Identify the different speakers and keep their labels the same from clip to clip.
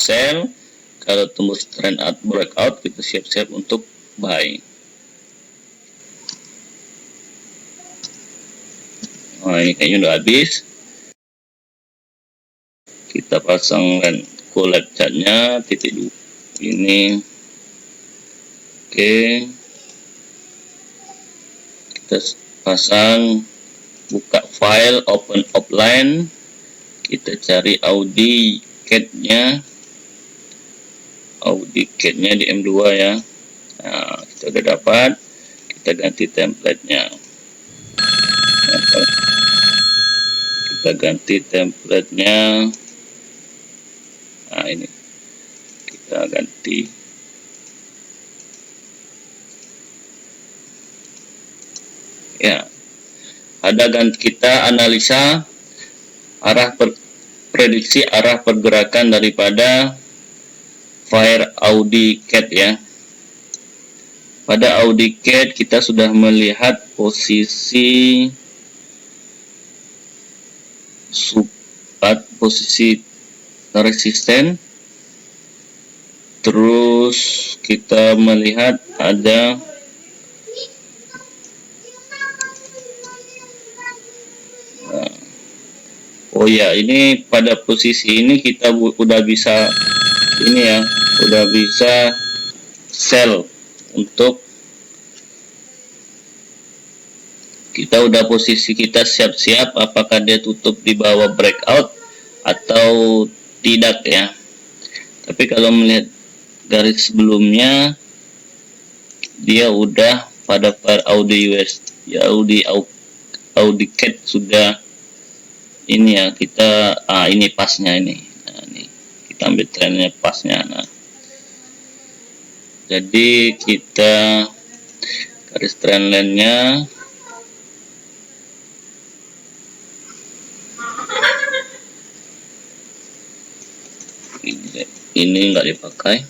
Speaker 1: sell. Kalau tembus trend out breakout, kita siap-siap untuk buy. Nah, ini kayaknya udah habis. Kita pasang collab chartnya titik 2 ini. Oke, kita pasang, buka file, open offline, kita cari Audi CAD-nya di M2 ya. Nah, kita udah dapat, kita ganti template-nya. Kita ganti template-nya. Nah, ini kita ganti. Ya, ada kita analisa prediksi arah pergerakan daripada fire Audi CAD ya. Pada Audi CAD kita sudah melihat posisi posisi resisten, terus kita melihat ada oh ya, ini pada posisi ini kita udah bisa ini ya, udah bisa sell untuk kita udah posisi kita siap-siap apakah dia tutup di bawah breakout atau tidak ya. Tapi kalau melihat garis sebelumnya dia udah pada fire Audi US ya, Audi CAD sudah ini ya, kita ini pasnya ini. Nah, ini kita ambil trennya pasnya. Nah, jadi kita garis trend line-nya ini nggak dipakai.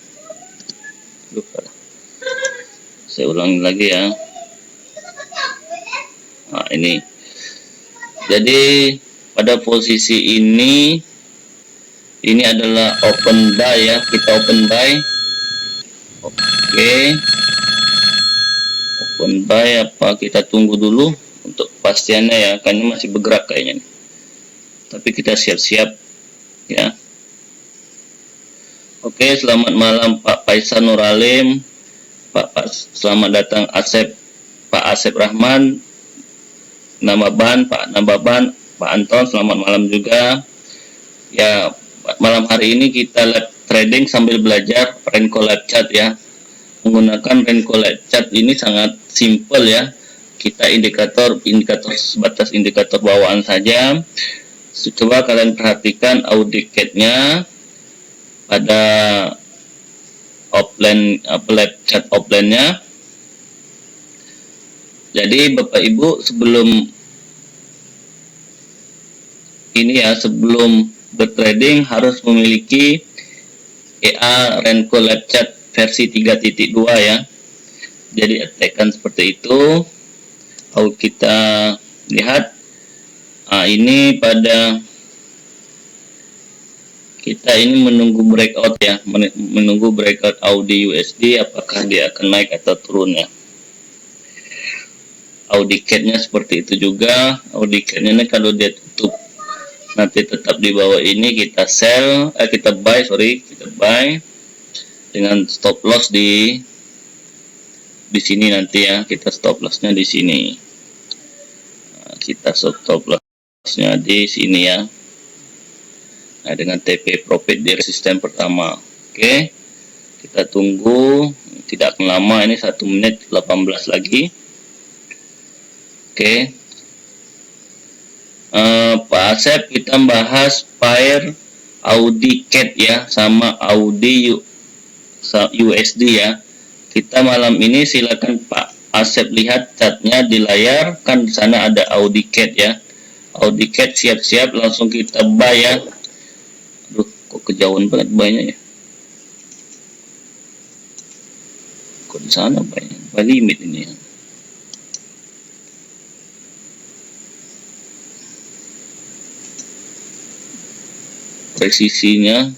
Speaker 1: Lupa. Saya ulangi lagi ya. Nah, ini. Jadi pada posisi ini adalah open buy ya, kita open buy. Oke, open buy apa kita tunggu dulu untuk kepastiannya ya, karena masih bergerak kayaknya nih. Tapi kita siap-siap ya. Oke, selamat malam Pak Faisal Nuralim, selamat datang Pak Asep Rahman, Pak Nababan, Pak Anton, selamat malam juga. Ya, malam hari ini kita live trading sambil belajar Renko Live Chart ya. Menggunakan Renko Live Chart ini sangat simple ya. Kita indikator sebatas indikator bawaan saja. Coba kalian perhatikan Audi CAD-nya pada offline live chart offline-nya. Jadi Bapak Ibu sebelum bertrading harus memiliki EA Renko Live Chart versi 3.2 ya. Jadi tekan seperti itu. Kalau kita lihat ini pada kita ini menunggu breakout ya, menunggu breakout Audi USD apakah dia akan naik atau turun ya. Audi CAD-nya seperti itu juga. Audi CAD-nya kalau dia tutup nanti tetap di bawah ini, kita buy dengan stop loss di sini nanti ya. Kita stop lossnya di sini. Nah, kita stop lossnya di sini ya. Nah, dengan TP profit di resisten pertama. Oke, kita tunggu, tidak akan lama, ini 1 menit 18 lagi. Oke, Pak Asep, kita bahas Fire Audi CAD ya sama Audi USD ya. Kita malam ini silakan Pak Asep lihat chartnya di layar, kan di sana ada Audi CAD ya. Audi CAD siap-siap langsung kita buy ya. Aduh, kok kejauhan banget buy-nya ya. Kok di sana buy-nya? Buy limit ini ya. Presisinya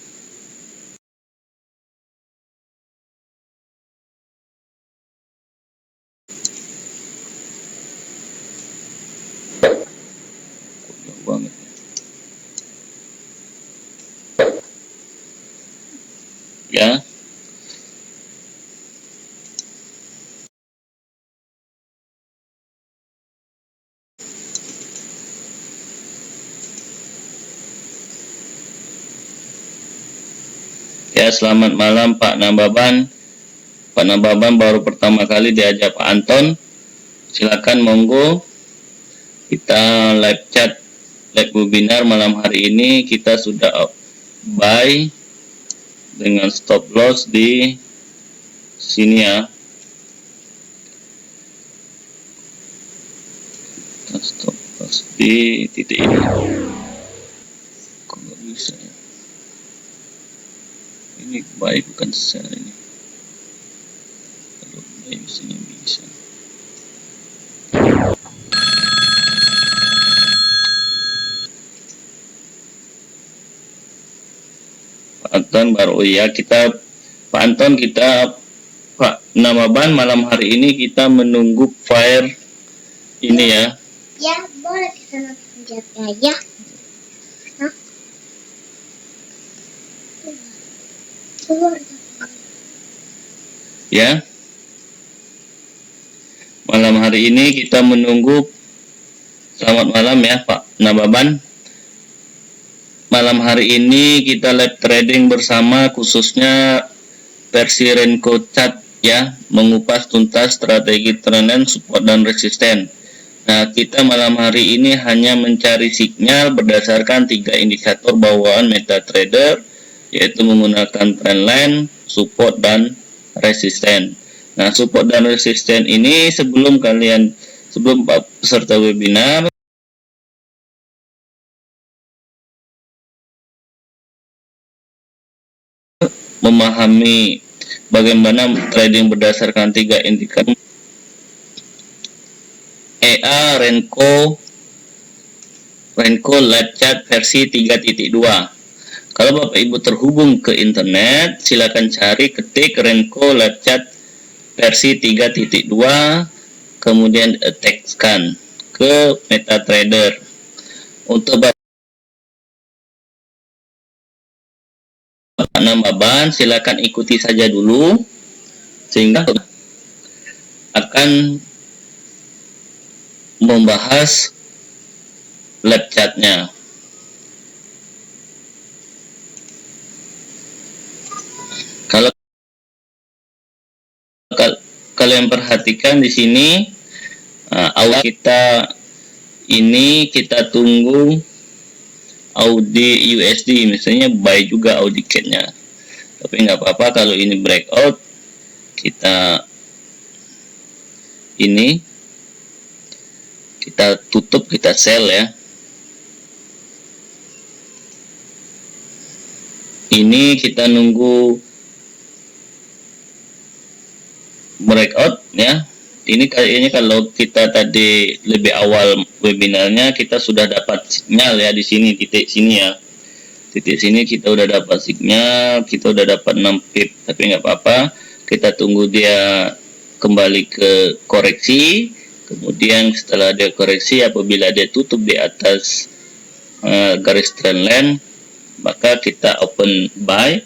Speaker 1: ya. Ya, selamat malam Pak Nababan. Pak Nababan baru pertama kali diajak Pak Anton. Silakan monggo. Kita live chat, live webinar malam hari ini. Kita sudah buy dengan stop loss di sini ya. Kita stop loss di titik ini. Kok nggak bisa ya? Ini buy bukan sell ini. Kalau buy biasanya bisa. Pak Anton baru, ya kita Pak Anton, kita Pak Nababan malam hari ini kita menunggu fire ini ya.
Speaker 2: Ya, boleh kita nonton jaga ya. Hah? Keluar.
Speaker 1: Ya. Malam hari ini kita menunggu. Selamat malam ya Pak Nababan. Malam hari ini kita live trading bersama, khususnya versi Renko Chart ya, mengupas tuntas strategi trendline, support dan resisten. Nah, kita malam hari ini hanya mencari sinyal berdasarkan 3 indikator bawaan MetaTrader, yaitu menggunakan trendline, support dan resisten. Nah, support dan resisten ini sebelum peserta webinar memahami bagaimana trading berdasarkan 3 indikator EA Renko Live Chat versi 3.2. Kalau Bapak Ibu terhubung ke internet, silakan cari, ketik Renko Live Chat versi 3.2, kemudian tekskan ke MetaTrader. Untuk Bapak Nababan, silakan ikuti saja dulu sehingga akan membahas live chatnya. Kalau kalian perhatikan di sini, awal kita ini kita tunggu Audi USD, misalnya buy juga Audi CAD-nya, tapi nggak apa-apa kalau ini breakout, kita tutup, kita sell ya. Ini kita nunggu breakout ya. Ini kayaknya kalau kita tadi lebih awal webinarnya kita sudah dapat sinyal ya di sini, titik sini ya. Titik sini kita udah dapat sinyal, kita udah dapat 6 pip, tapi nggak apa-apa. Kita tunggu dia kembali ke koreksi. Kemudian setelah dia koreksi, apabila dia tutup di atas garis trendline, maka kita open buy.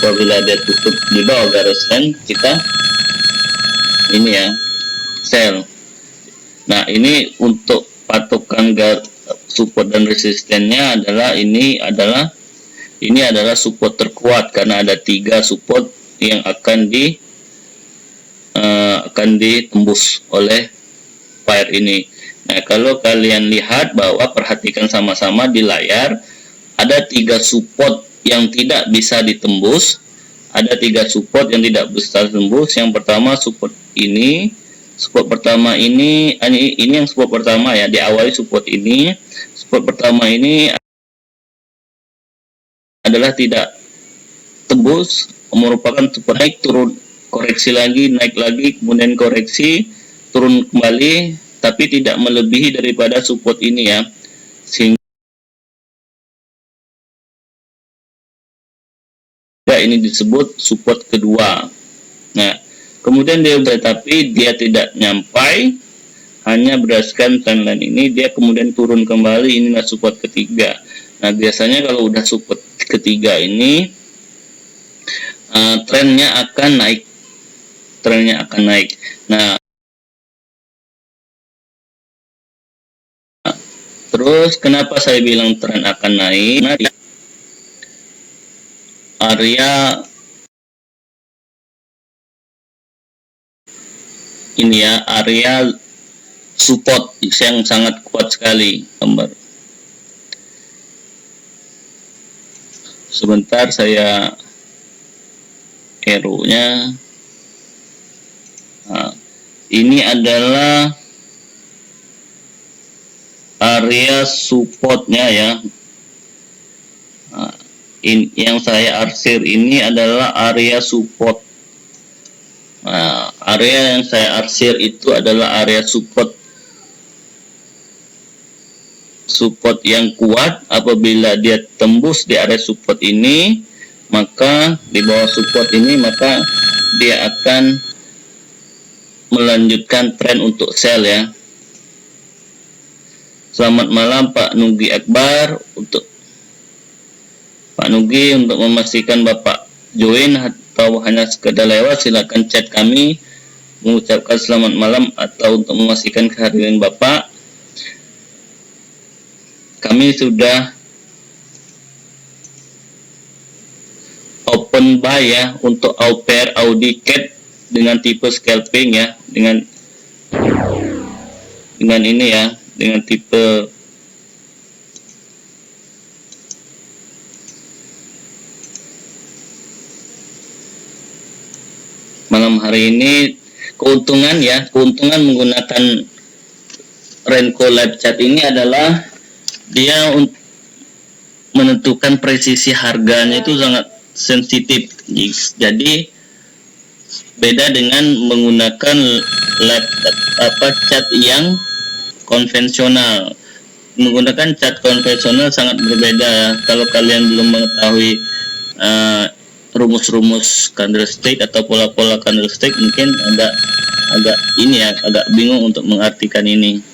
Speaker 1: Apabila dia tutup di bawah garis trend, kita ini ya, sell. Nah, ini untuk patokan support dan resistennya adalah ini adalah support terkuat, karena ada 3 support yang akan ditembus oleh fire ini. Nah, kalau kalian lihat bahwa, perhatikan sama-sama di layar, ada 3 support yang tidak bisa ditembus, ada 3 support yang tidak bisa ditembus. Yang pertama support ini. Support pertama ini yang support pertama ya, diawali support ini. Support pertama ini adalah tidak tembus, merupakan support naik, turun, koreksi lagi, naik lagi, kemudian koreksi, turun kembali, tapi tidak melebihi daripada support ini ya, sehingga ini disebut support kedua. Nah, kemudian tetapi dia tidak nyampai, hanya berdasarkan trendline ini, dia kemudian turun kembali, inilah support ketiga. Nah, biasanya kalau udah support ketiga ini, trennya akan naik. Nah, terus kenapa saya bilang tren akan naik? Nah, di area ini ya, area support yang sangat kuat sekali. Gambar sebentar, saya arrow-nya. Nah, ini adalah area supportnya ya. Nah, yang saya arsir ini adalah area support. Nah, area yang saya arsir itu adalah area support yang kuat. Apabila dia tembus di area support ini, maka di bawah support ini, maka dia akan melanjutkan tren untuk sell ya. Selamat malam Pak Nugi Akbar. Untuk Pak Nugi, untuk memastikan Bapak join atau hanya sekedar lewat, silakan chat kami mengucapkan selamat malam, atau untuk memastikan kehadiran Bapak. Kami sudah open buy ya untuk AUPR Audi Cat dengan tipe scalping ya, dengan ini ya, dengan tipe malam hari ini. Keuntungan ya, keuntungan menggunakan Renko Live Chat ini adalah dia menentukan presisi harganya itu sangat sensitif. Jadi beda dengan menggunakan chat yang konvensional. Menggunakan chat konvensional sangat berbeda ya. Kalau kalian belum mengetahui rumus-rumus candlestick atau pola-pola candlestick, mungkin agak bingung untuk mengartikan ini.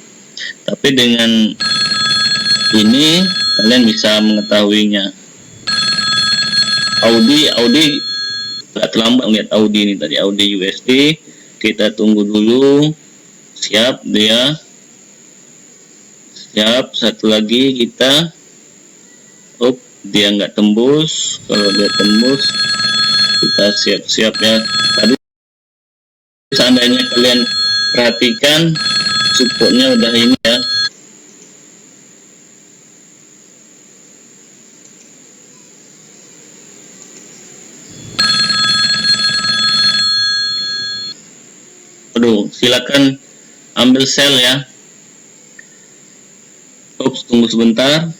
Speaker 1: Tapi dengan ini kalian bisa mengetahuinya. Audi nggak terlambat lihat Audi ini tadi, Audi USD. Kita tunggu dulu. Siap dia. Siap, satu lagi kita. Dia nggak tembus. Kalau dia tembus, kita siap-siap ya. Tadi seandainya kalian perhatikan, supportnya udah ini ya. Silakan ambil sell ya. Tunggu sebentar.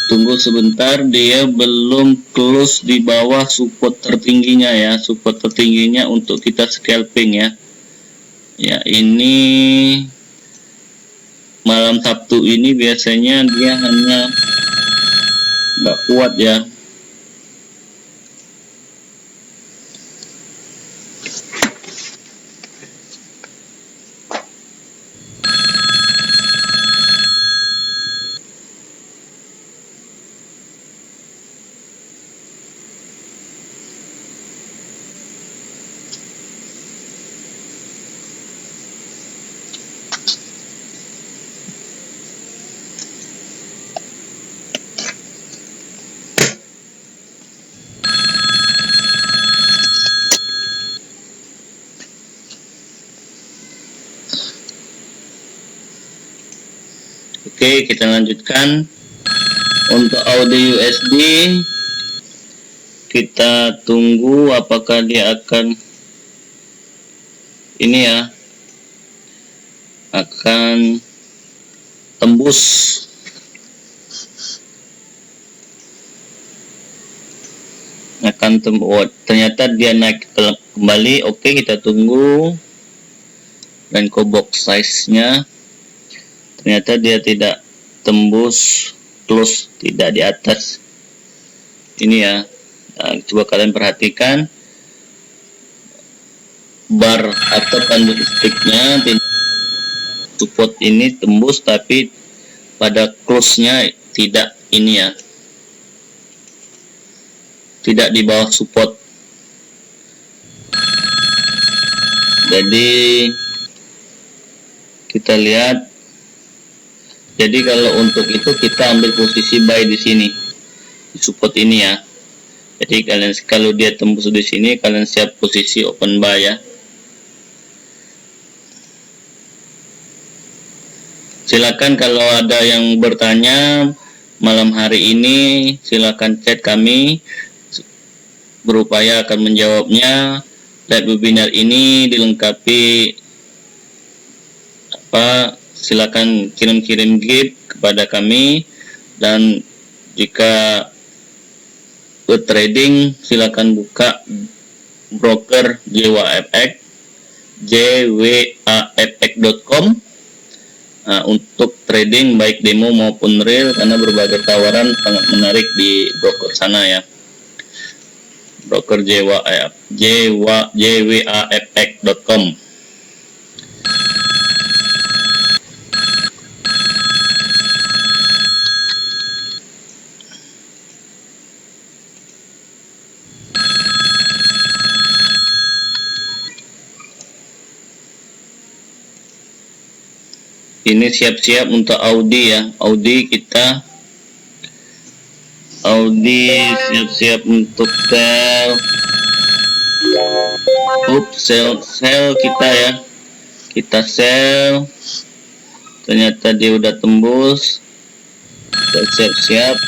Speaker 1: Tunggu sebentar, dia belum close di bawah support tertingginya ya. Support tertingginya untuk kita scalping ya. Ya, ini malam Sabtu ini biasanya dia hanya nggak kuat ya. Oke, kita lanjutkan. Untuk Audi USD, kita tunggu apakah dia akan ini ya, akan tembus. Ternyata dia naik kembali. Oke, kita tunggu. Dan box size-nya ternyata dia tidak tembus close, tidak di atas ini ya. Nah, coba kalian perhatikan bar atau candlestick-nya, support ini tembus tapi pada close-nya tidak ini ya. tidak di bawah support. Jadi kita lihat, jadi kalau untuk itu kita ambil posisi buy di sini, di support ini ya. Jadi kalian, kalau dia tembus di sini, kalian siap posisi open buy ya. Silakan kalau ada yang bertanya malam hari ini, silakan chat kami, berupaya akan menjawabnya. Live webinar ini dilengkapi silakan kirim gift kepada kami, dan jika trading silakan buka broker jwafx.com untuk trading baik demo maupun real, karena berbagai tawaran sangat menarik di broker sana ya. Broker jwafx.com. Ini siap-siap untuk Audi ya. Audi siap-siap untuk sell kita ya. Kita sell, ternyata dia udah tembus. Kita siap-siap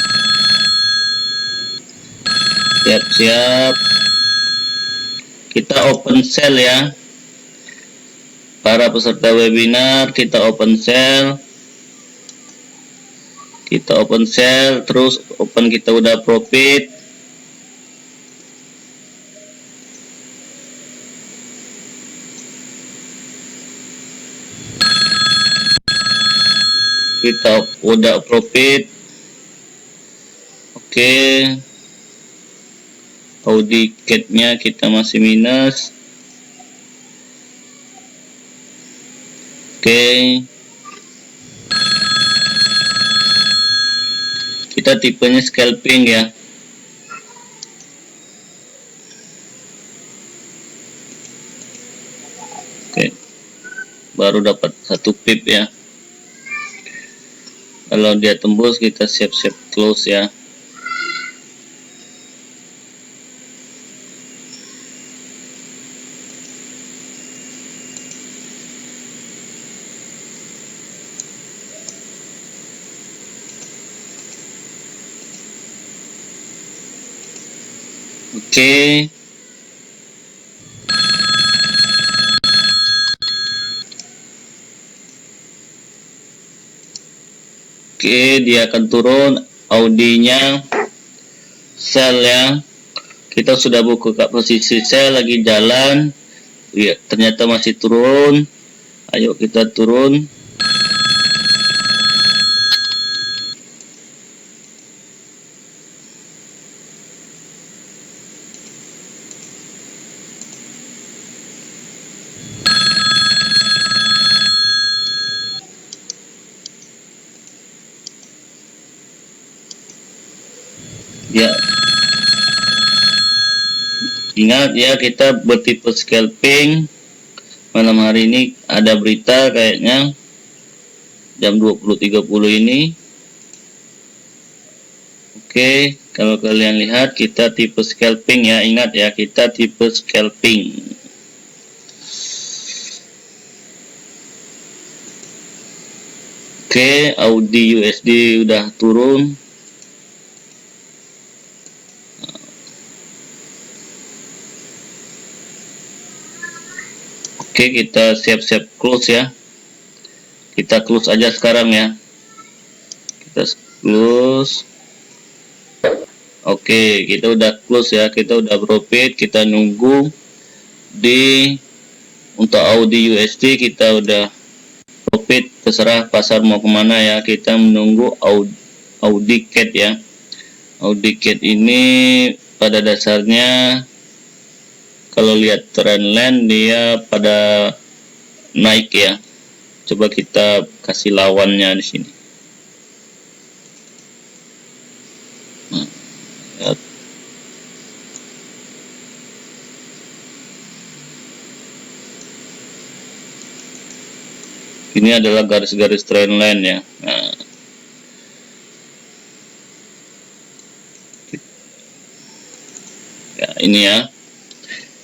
Speaker 1: kita open sell ya. Para peserta webinar, kita open sell, terus open kita udah profit. Kita udah profit. Oke. Audi cat-nya kita masih minus. Oke. Kita tipenya scalping ya. Oke. Baru dapat 1 pip ya. Kalau dia tembus kita siap-siap close ya. Oke. Oke, dia akan turun. Audinya sell ya. Kita sudah buka posisi sell, lagi jalan. Ya, ternyata masih turun. Ayo kita turun. Ya, ingat ya, kita bertipe scalping. Malam hari ini ada berita kayaknya jam 20.30 ini. Oke, kalau kalian lihat kita tipe scalping ya. Ingat ya, kita tipe scalping. Oke, Audi USD udah turun. Oke, kita siap-siap close ya. Kita close aja sekarang ya. Kita close. Oke, kita udah close ya. Kita udah profit. Kita nunggu untuk Audi USD kita udah profit. Terserah pasar mau kemana ya. Kita menunggu Audi CAD ya. Audi CAD ini pada dasarnya kalau lihat trendline dia pada naik ya. Coba kita kasih lawannya di sini. Nah, Ini adalah garis-garis trendline ya. Nah, ya ini ya.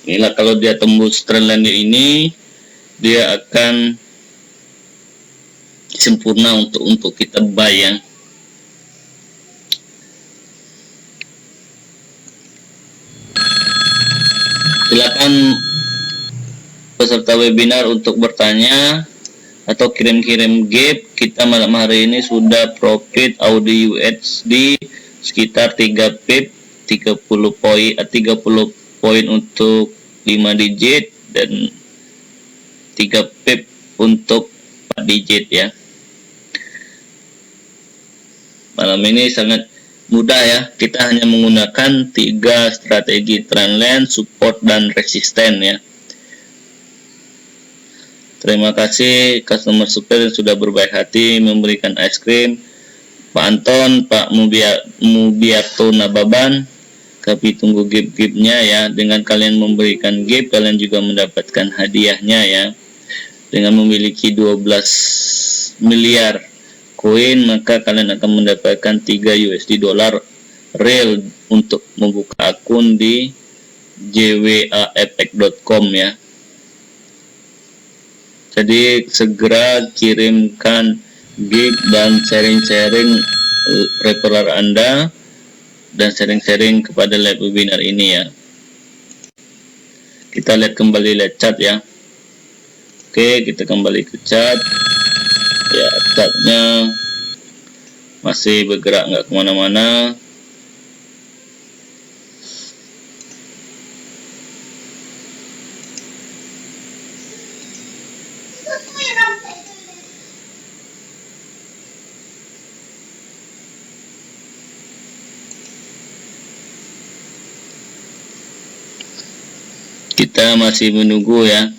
Speaker 1: Inilah kalau dia tembus trendline ini, dia akan sempurna untuk kita buy ya. Silakan peserta webinar untuk bertanya atau kirim-kirim gap. Kita malam hari ini sudah profit Audi USD sekitar 3 pip, 30 poin untuk 5 digit dan 3 pip untuk 4 digit ya. Malam ini sangat mudah ya, kita hanya menggunakan 3 strategi trendline, support dan resisten ya. Terima kasih customer support yang sudah berbaik hati memberikan es krim. Pak Anton, Pak Mubiarto Nababan, kami tunggu gift-giftnya ya. Dengan kalian memberikan gift, kalian juga mendapatkan hadiahnya ya. Dengan memiliki 12 miliar koin, maka kalian akan mendapatkan 3 USD dolar real untuk membuka akun di jwaefek.com ya. Jadi segera kirimkan gift dan sharing-sharing referral Anda dan sharing-sharing kepada live webinar ini ya. Kita lihat kembali lihat chat ya. Oke, kita kembali ke chat. Ya, chatnya masih bergerak nggak kemana-mana. Kita masih menunggu ya.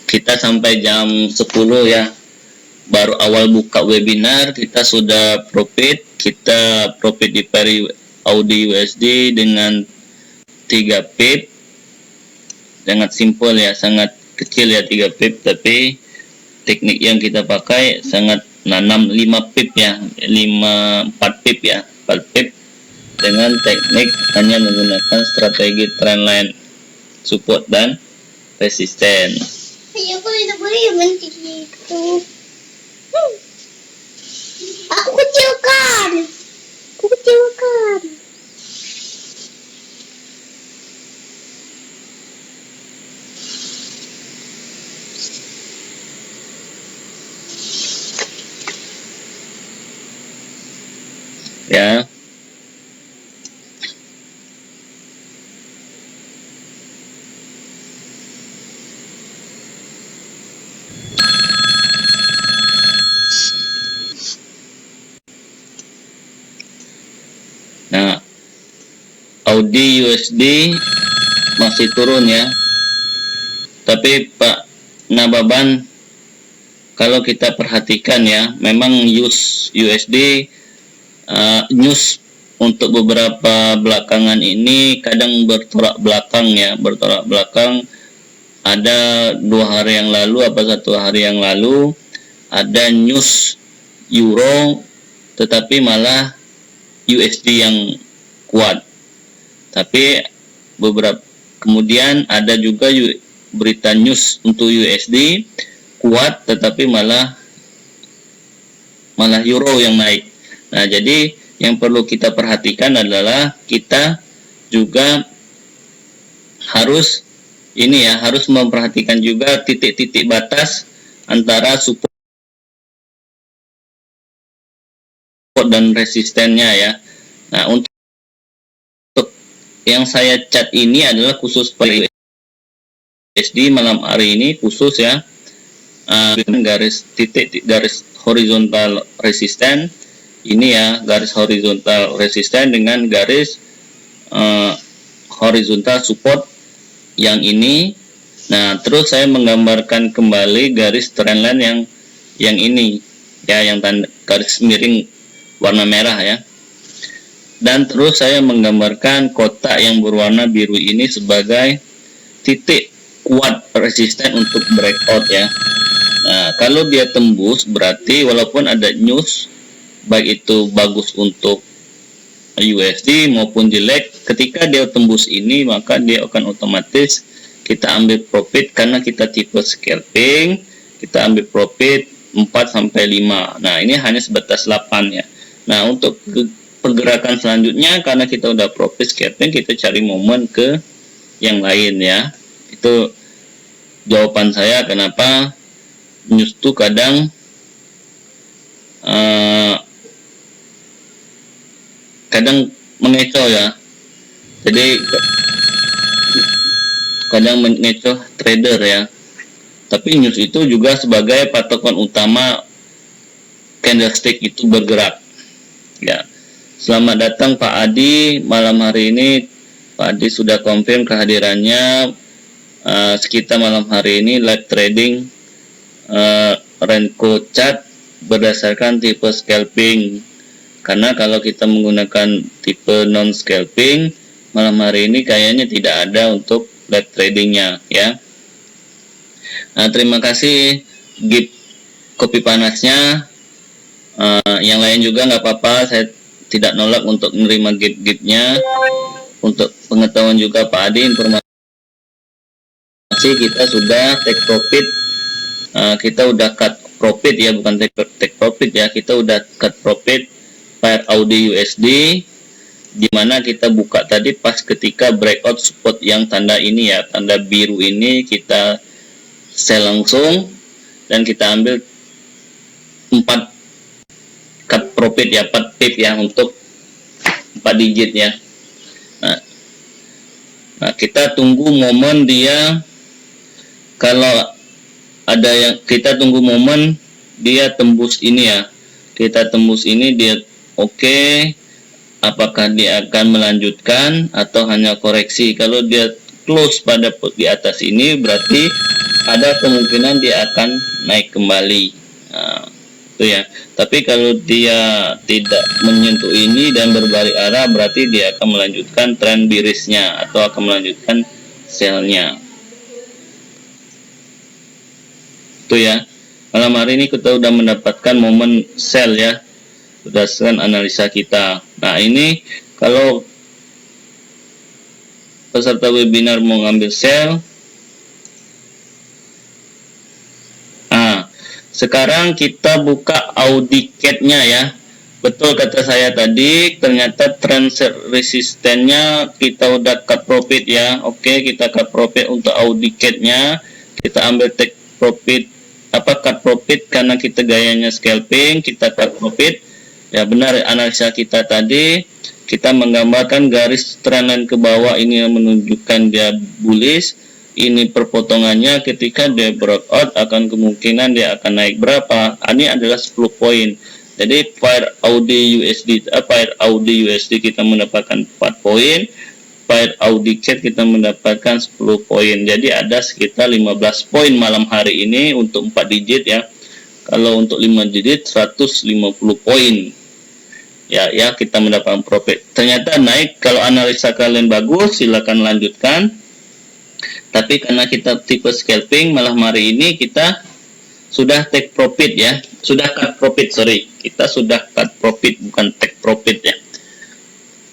Speaker 1: Kita sampai jam 10 ya. Baru awal buka webinar kita sudah profit. Kita profit di pari Audi USD dengan 3 pip. Sangat simpel ya, sangat kecil ya 3 pip, tapi teknik yang kita pakai sangat nanam 5 pip ya, 4 pip ya, 4 pip dengan teknik hanya menggunakan strategi trendline, support dan resisten.
Speaker 2: Aku tidak boleh berhenti gitu. Aku kecilkan. Aku kecilkan.
Speaker 1: Ya. Nah, Audi USD masih turun ya. Tapi Pak Nababan, kalau kita perhatikan ya, memang USD news untuk beberapa belakangan ini kadang bertolak belakang ya, bertolak belakang. Ada 2 hari yang lalu, 1 hari yang lalu ada news Euro, tetapi malah USD yang kuat. Tapi beberapa kemudian ada juga berita news untuk USD kuat, tetapi malah Euro yang naik. Nah, jadi yang perlu kita perhatikan adalah kita juga harus harus memperhatikan juga titik-titik batas antara support dan resistennya ya. Nah, untuk yang saya cat ini adalah khusus pada USD malam hari ini khusus ya. Garis horizontal resisten ini ya, garis horizontal resisten dengan garis horizontal support yang ini. Nah, terus saya menggambarkan kembali garis trendline yang ini ya, yang garis miring warna merah ya. Dan terus saya menggambarkan kotak yang berwarna biru ini sebagai titik kuat resisten untuk breakout ya. Nah, kalau dia tembus berarti walaupun ada news baik itu bagus untuk USD maupun jelek, ketika dia tembus ini maka dia akan otomatis kita ambil profit karena kita tipe scalping, kita ambil profit 4 sampai 5. Nah, ini hanya sebatas 8 ya. Nah, untuk pergerakan selanjutnya karena kita udah profit scalping, kita cari momen ke yang lain ya. Itu jawaban saya kenapa news itu kadang mengecoh ya. Jadi kadang mengecoh trader ya. Tapi news itu juga sebagai patokan utama candlestick itu bergerak. Ya. Selamat datang Pak Adi. Malam hari ini Pak Adi sudah confirm kehadirannya. Kita malam hari ini live trading Renko chart berdasarkan tipe scalping. Karena kalau kita menggunakan tipe non scalping, malam hari ini kayaknya tidak ada untuk live tradingnya ya. Nah, terima kasih gift kopi panasnya. Yang lain juga nggak apa-apa, saya tidak nolak untuk menerima gift-giftnya. Untuk pengetahuan juga Pak Adi, informasi kita sudah take profit, kita udah cut profit ya, bukan take profit ya, kita udah cut profit pair Audi USD, dimana kita buka tadi pas ketika breakout support yang tanda ini ya, tanda biru ini kita sell langsung dan kita ambil 4 cut profit ya, 4 pip ya, untuk 4 digit ya. Nah, kita tunggu momen dia, kalau ada yang kita tunggu momen dia tembus ini ya, kita tembus ini dia oke, apakah dia akan melanjutkan atau hanya koreksi. Kalau dia close pada di atas ini berarti ada kemungkinan dia akan naik kembali. Nah, itu ya. Tapi kalau dia tidak menyentuh ini dan berbalik arah berarti dia akan melanjutkan tren bearishnya atau akan melanjutkan sell-nya. Itu ya. Malam hari ini kita sudah mendapatkan momen sell ya, berdasarkan analisa kita. Nah, ini kalau peserta webinar mau ngambil sell, sekarang kita buka Audicate-nya ya. Betul kata saya tadi, ternyata trend resistennya kita udah cut profit ya. Oke, kita cut profit untuk Audicate-nya. Kita ambil take profit, cut profit karena kita gayanya scalping, kita cut profit. Ya benar analisa kita tadi, kita menggambarkan garis trendline ke bawah ini yang menunjukkan dia bullish. Ini perpotongannya ketika dia breakout akan kemungkinan dia akan naik berapa? Ini adalah 10 poin. Jadi pair Audi USD kita mendapatkan 4 poin, pair Audicate kita mendapatkan 10 poin. Jadi ada sekitar 15 poin malam hari ini untuk 4 digit ya. Kalau untuk 5 digit 150 poin. Ya kita mendapatkan profit. Ternyata naik. Kalau analisa kalian bagus silakan lanjutkan. Tapi karena kita tipe scalping, malam hari ini kita sudah take profit ya, sudah cut profit, kita sudah cut profit bukan take profit ya.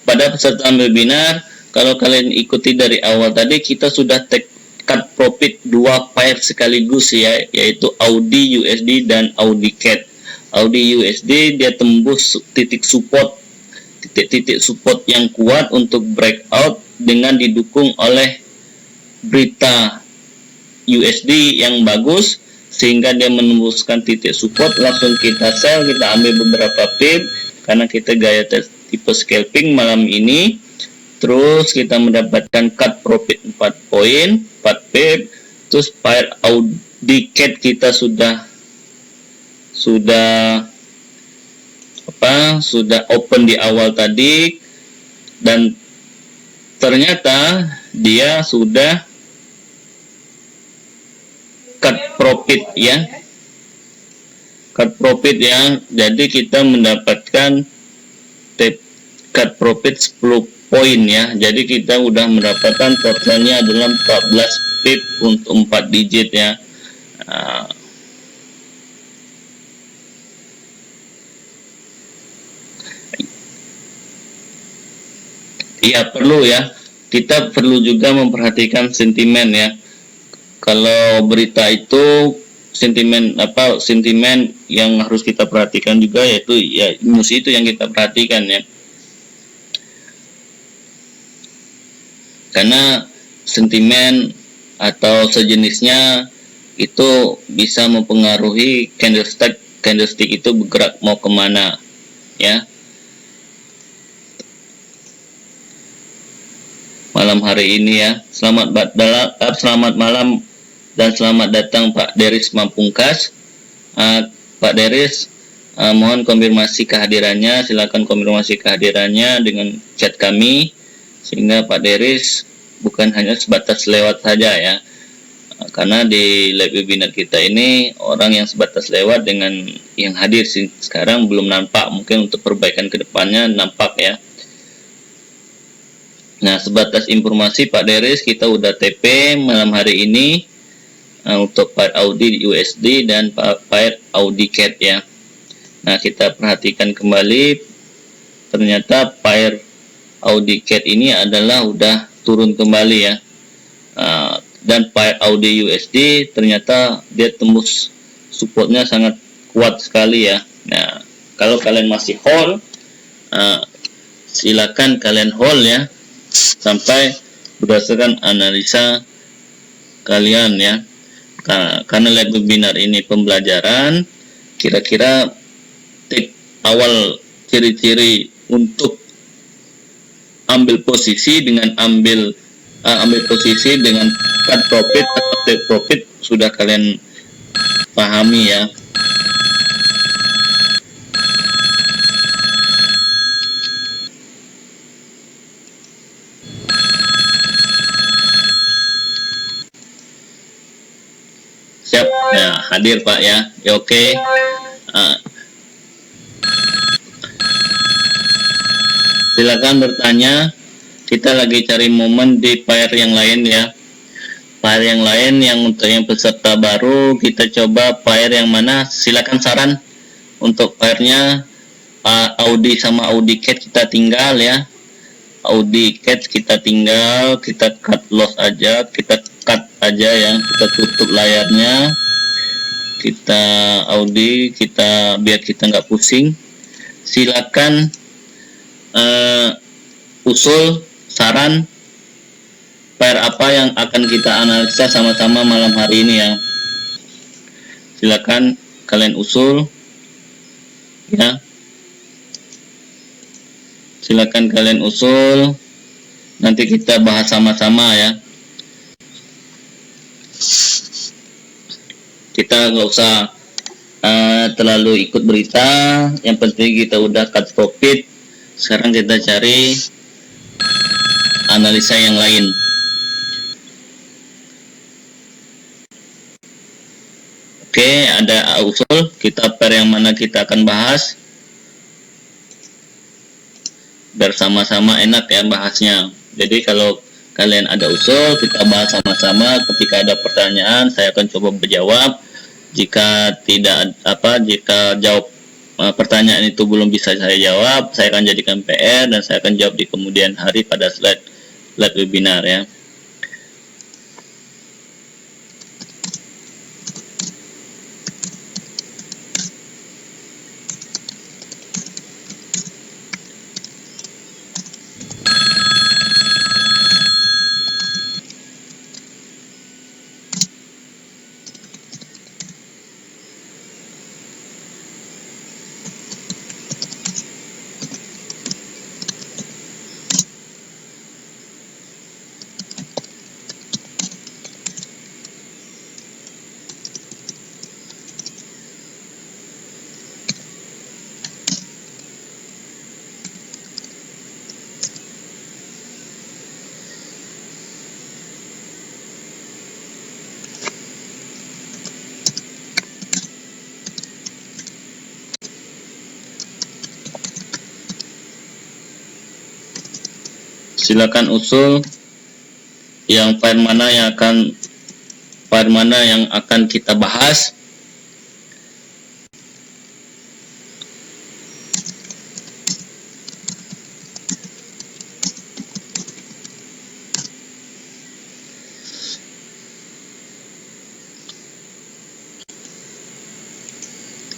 Speaker 1: Pada peserta webinar, kalau kalian ikuti dari awal tadi, kita sudah take cut profit 2 pair sekaligus ya, yaitu Audi USD dan Audicate. Audi USD dia tembus titik support yang kuat untuk breakout dengan didukung oleh berita USD yang bagus sehingga dia menembuskan titik support, langsung kita sell, kita ambil beberapa pip karena kita gaya tipe scalping malam ini. Terus kita mendapatkan cut profit 4 poin, 4 pip. Terus pair Audicate kita sudah open di awal tadi dan ternyata dia sudah cut profit ya, jadi kita mendapatkan cut profit 10 poin ya, jadi kita udah mendapatkan totalnya adalah 14 pip profit untuk 4 digit ya. Iya, perlu ya. Kita perlu juga memperhatikan sentimen ya. Kalau berita itu sentimen yang harus kita perhatikan juga, yaitu ya news itu yang kita perhatikan ya. Karena sentimen atau sejenisnya itu bisa mempengaruhi candlestick itu bergerak mau kemana ya. Malam hari ini ya. Selamat malam dan selamat datang Pak Deris Mampungkas. Pak Deris, mohon konfirmasi kehadirannya. Silakan konfirmasi kehadirannya dengan chat kami, sehingga Pak Deris bukan hanya sebatas lewat saja ya. Karena di live webinar kita ini orang yang sebatas lewat dengan yang hadir sekarang belum nampak. Mungkin untuk perbaikan kedepannya nampak ya. Nah, sebatas informasi Pak Deris, kita udah TP malam hari ini untuk pair Audi USD dan pair Audi CAD ya. Nah, kita perhatikan kembali, ternyata pair Audi CAD ini adalah udah turun kembali ya. Dan pair Audi USD ternyata dia tembus supportnya sangat kuat sekali ya. Nah, kalau kalian masih hold, silakan kalian hold ya, sampai berdasarkan analisa kalian ya. Karena live webinar ini pembelajaran, kira-kira tip awal ciri-ciri untuk ambil posisi dengan ambil posisi dengan cut profit atau take profit sudah kalian pahami ya. Siap ya, hadir Pak ya. Ya, oke. Silakan bertanya. Kita lagi cari momen di pair yang lain ya. Pair yang lain yang untuk yang peserta baru, kita coba pair yang mana? Silakan saran. Untuk pairnya Audi sama Audi CAD kita tinggal ya. Audi CAD kita tinggal, kita cut loss aja, kita cut aja ya, kita tutup layarnya, kita Audi, kita biar kita nggak pusing. Silakan usul saran pair apa yang akan kita analisa sama-sama malam hari ini ya. Silakan kalian usul ya. Silakan kalian usul, nanti kita bahas sama-sama ya. Kita nggak usah terlalu ikut berita, yang penting kita udah cut profit. Sekarang kita cari analisa yang lain. Oke, ada usul, kita pair yang mana kita akan bahas biar sama-sama enak ya bahasnya. Jadi kalau kalian ada usul, kita bahas sama-sama. Ketika ada pertanyaan, saya akan coba menjawab. Jika tidak jika jawab pertanyaan itu belum bisa saya jawab, saya akan jadikan PR dan saya akan jawab di kemudian hari pada slide live webinar ya. Silakan usul yang pair mana yang akan file mana yang akan kita bahas.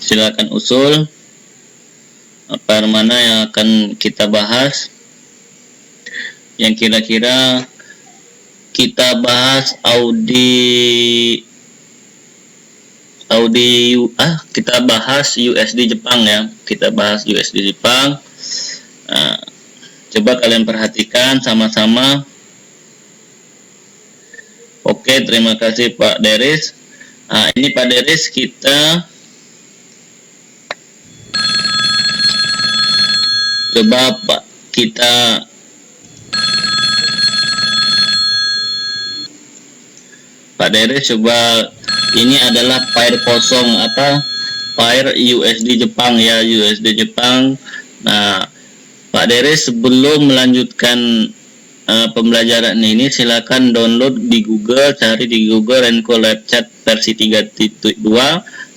Speaker 1: Silakan usul file mana yang akan kita bahas, yang kira-kira kita bahas kita bahas USD Jepang ya, kita bahas USD Jepang. Coba kalian perhatikan sama-sama. Oke, terima kasih Pak Deris. Ini Pak Deris, kita coba Pak Deris coba, ini adalah file kosong file USD Jepang ya, USD Jepang. Nah, Pak Deris sebelum melanjutkan pembelajaran ini, silakan download di Google, cari di Google Renko Live Chat versi 3.2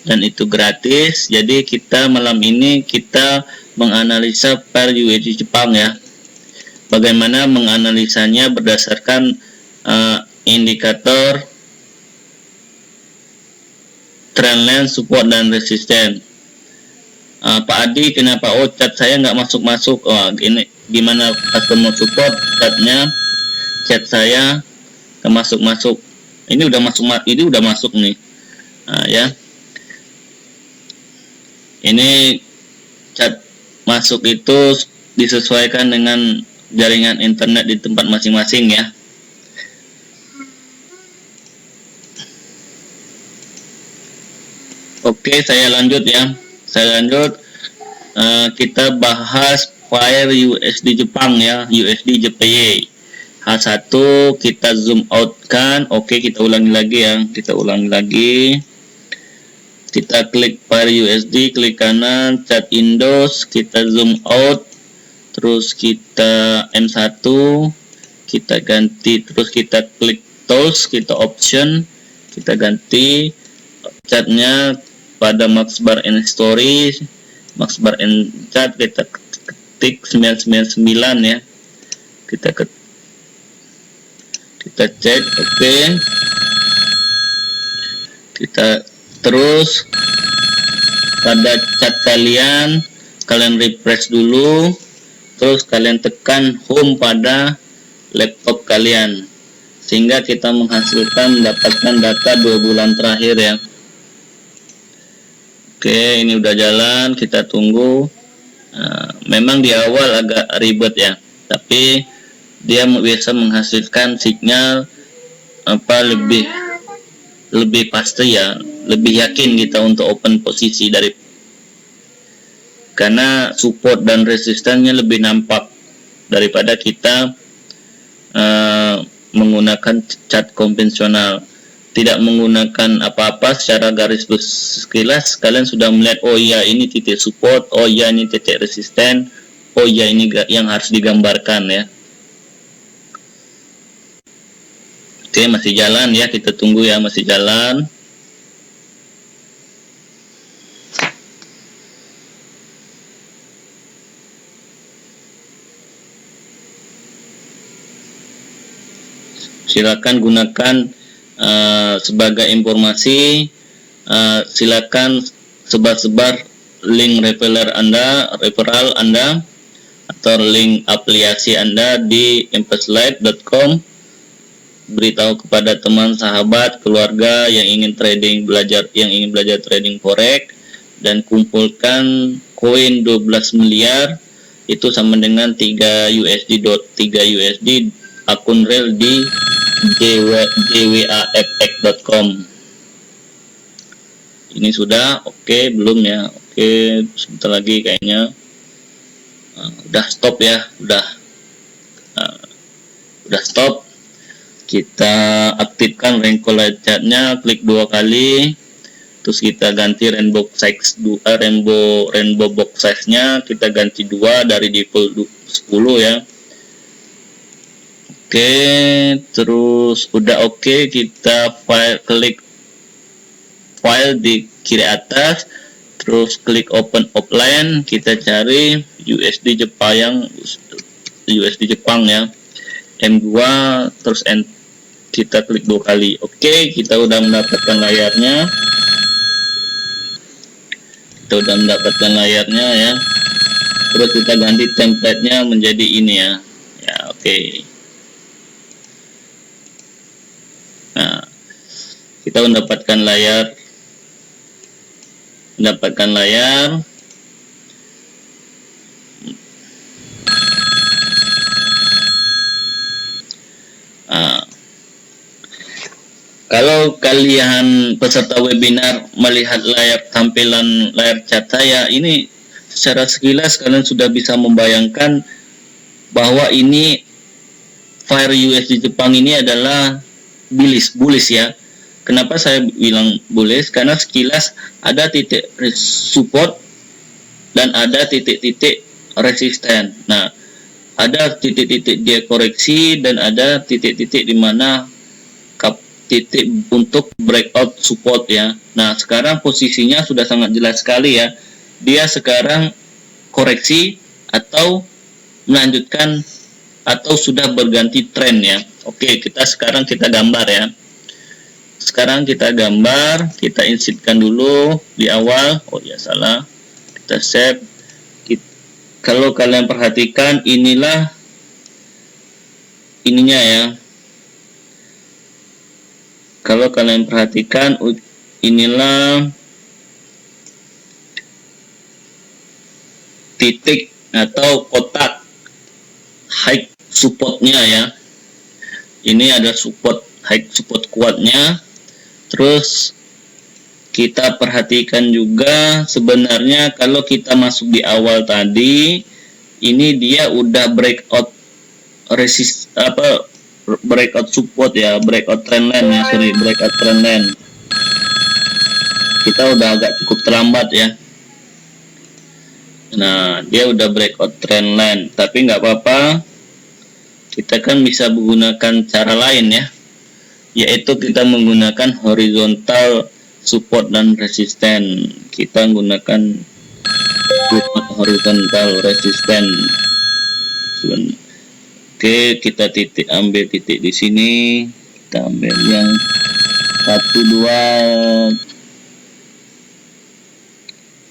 Speaker 1: dan itu gratis. Jadi kita malam ini kita menganalisa file USD Jepang ya. Bagaimana menganalisanya berdasarkan indikator trendline, support dan resisten. Pak Adi, kenapa chat saya nggak masuk-masuk? Ini gimana customer support chat saya nggak masuk-masuk? Ini udah masuk nih. Ya. Ini chat masuk itu disesuaikan dengan jaringan internet di tempat masing-masing ya. Oke, saya lanjut ya. Kita bahas file USD Jepang ya, USD JPY. H1 kita zoom out kan. Oke, kita ulangi lagi. Kita klik file USD, klik kanan, chat Indos, kita zoom out, terus kita M1, kita ganti, terus kita klik tools, kita option, kita ganti chatnya pada Maxbar and Story, Maxbar and Chat, kita ketik 999 ya, kita cek. Oke. Kita terus pada chat kalian refresh dulu, terus kalian tekan home pada laptop kalian sehingga kita mendapatkan data 2 bulan terakhir ya. Oke, ini udah jalan, kita tunggu. Memang di awal agak ribet ya, tapi dia bisa menghasilkan sinyal lebih pasti ya, lebih yakin kita untuk open posisi karena support dan resistannya lebih nampak daripada kita menggunakan chat konvensional. Tidak menggunakan apa-apa, secara garis sekilas kalian sudah melihat, oh iya ini titik support, oh iya ini titik resisten, oh iya ini yang harus digambarkan ya. Oke, masih jalan ya, kita tunggu ya, masih jalan. Silakan gunakan sebagai informasi, silakan sebar-sebar link referral Anda atau link aplikasi Anda di investlive.com. Beritahu kepada teman, sahabat, keluarga yang ingin belajar trading forex, dan kumpulkan koin 12 miliar itu sama dengan 3 USD akun real di jwafx.com. Ini sudah oke belum ya? Oke, sebentar lagi kayaknya. Udah stop ya, udah stop. Kita aktifkan Renko Live Chat-nya, klik 2 kali, terus kita ganti rainbow box size-nya, kita ganti 2 dari default 10 ya. Oke, terus udah oke, kita klik file di kiri atas, terus klik open offline, kita cari USD Jepang ya, M2, terus kita klik 2 kali. Oke, kita udah mendapatkan layarnya. Ya. Terus kita ganti template-nya menjadi ini ya. Ya, oke. Nah, kita mendapatkan layar. Nah, kalau kalian peserta webinar melihat tampilan layar chat saya ini, secara sekilas kalian sudah bisa membayangkan bahwa ini file USD Jepang ini adalah bullish ya. Kenapa saya bilang bullish? Karena sekilas ada titik support dan ada titik-titik resisten. Nah, ada titik-titik dia koreksi dan ada titik-titik di mana titik untuk breakout support ya. Nah, sekarang posisinya sudah sangat jelas sekali ya. Dia sekarang koreksi atau melanjutkan atau sudah berganti tren ya. Oke, sekarang kita gambar ya. Kita insertkan dulu di awal. Oh ya, salah. Kita save. Kalau kalian perhatikan, ininya ya. Kalau kalian perhatikan, inilah titik atau kotak high supportnya ya. Ini ada high support kuatnya. Terus kita perhatikan juga sebenarnya kalau kita masuk di awal tadi, ini dia udah breakout support ya, breakout trendline ya, breakout trendline. Kita udah agak cukup terlambat ya. Nah, dia udah breakout trendline, tapi nggak apa-apa. Kita kan bisa menggunakan cara lain ya, yaitu kita menggunakan horizontal support dan resisten. Kita menggunakan horizontal resisten. Oke, kita ambil titik di sini. Kita ambil yang 1, 2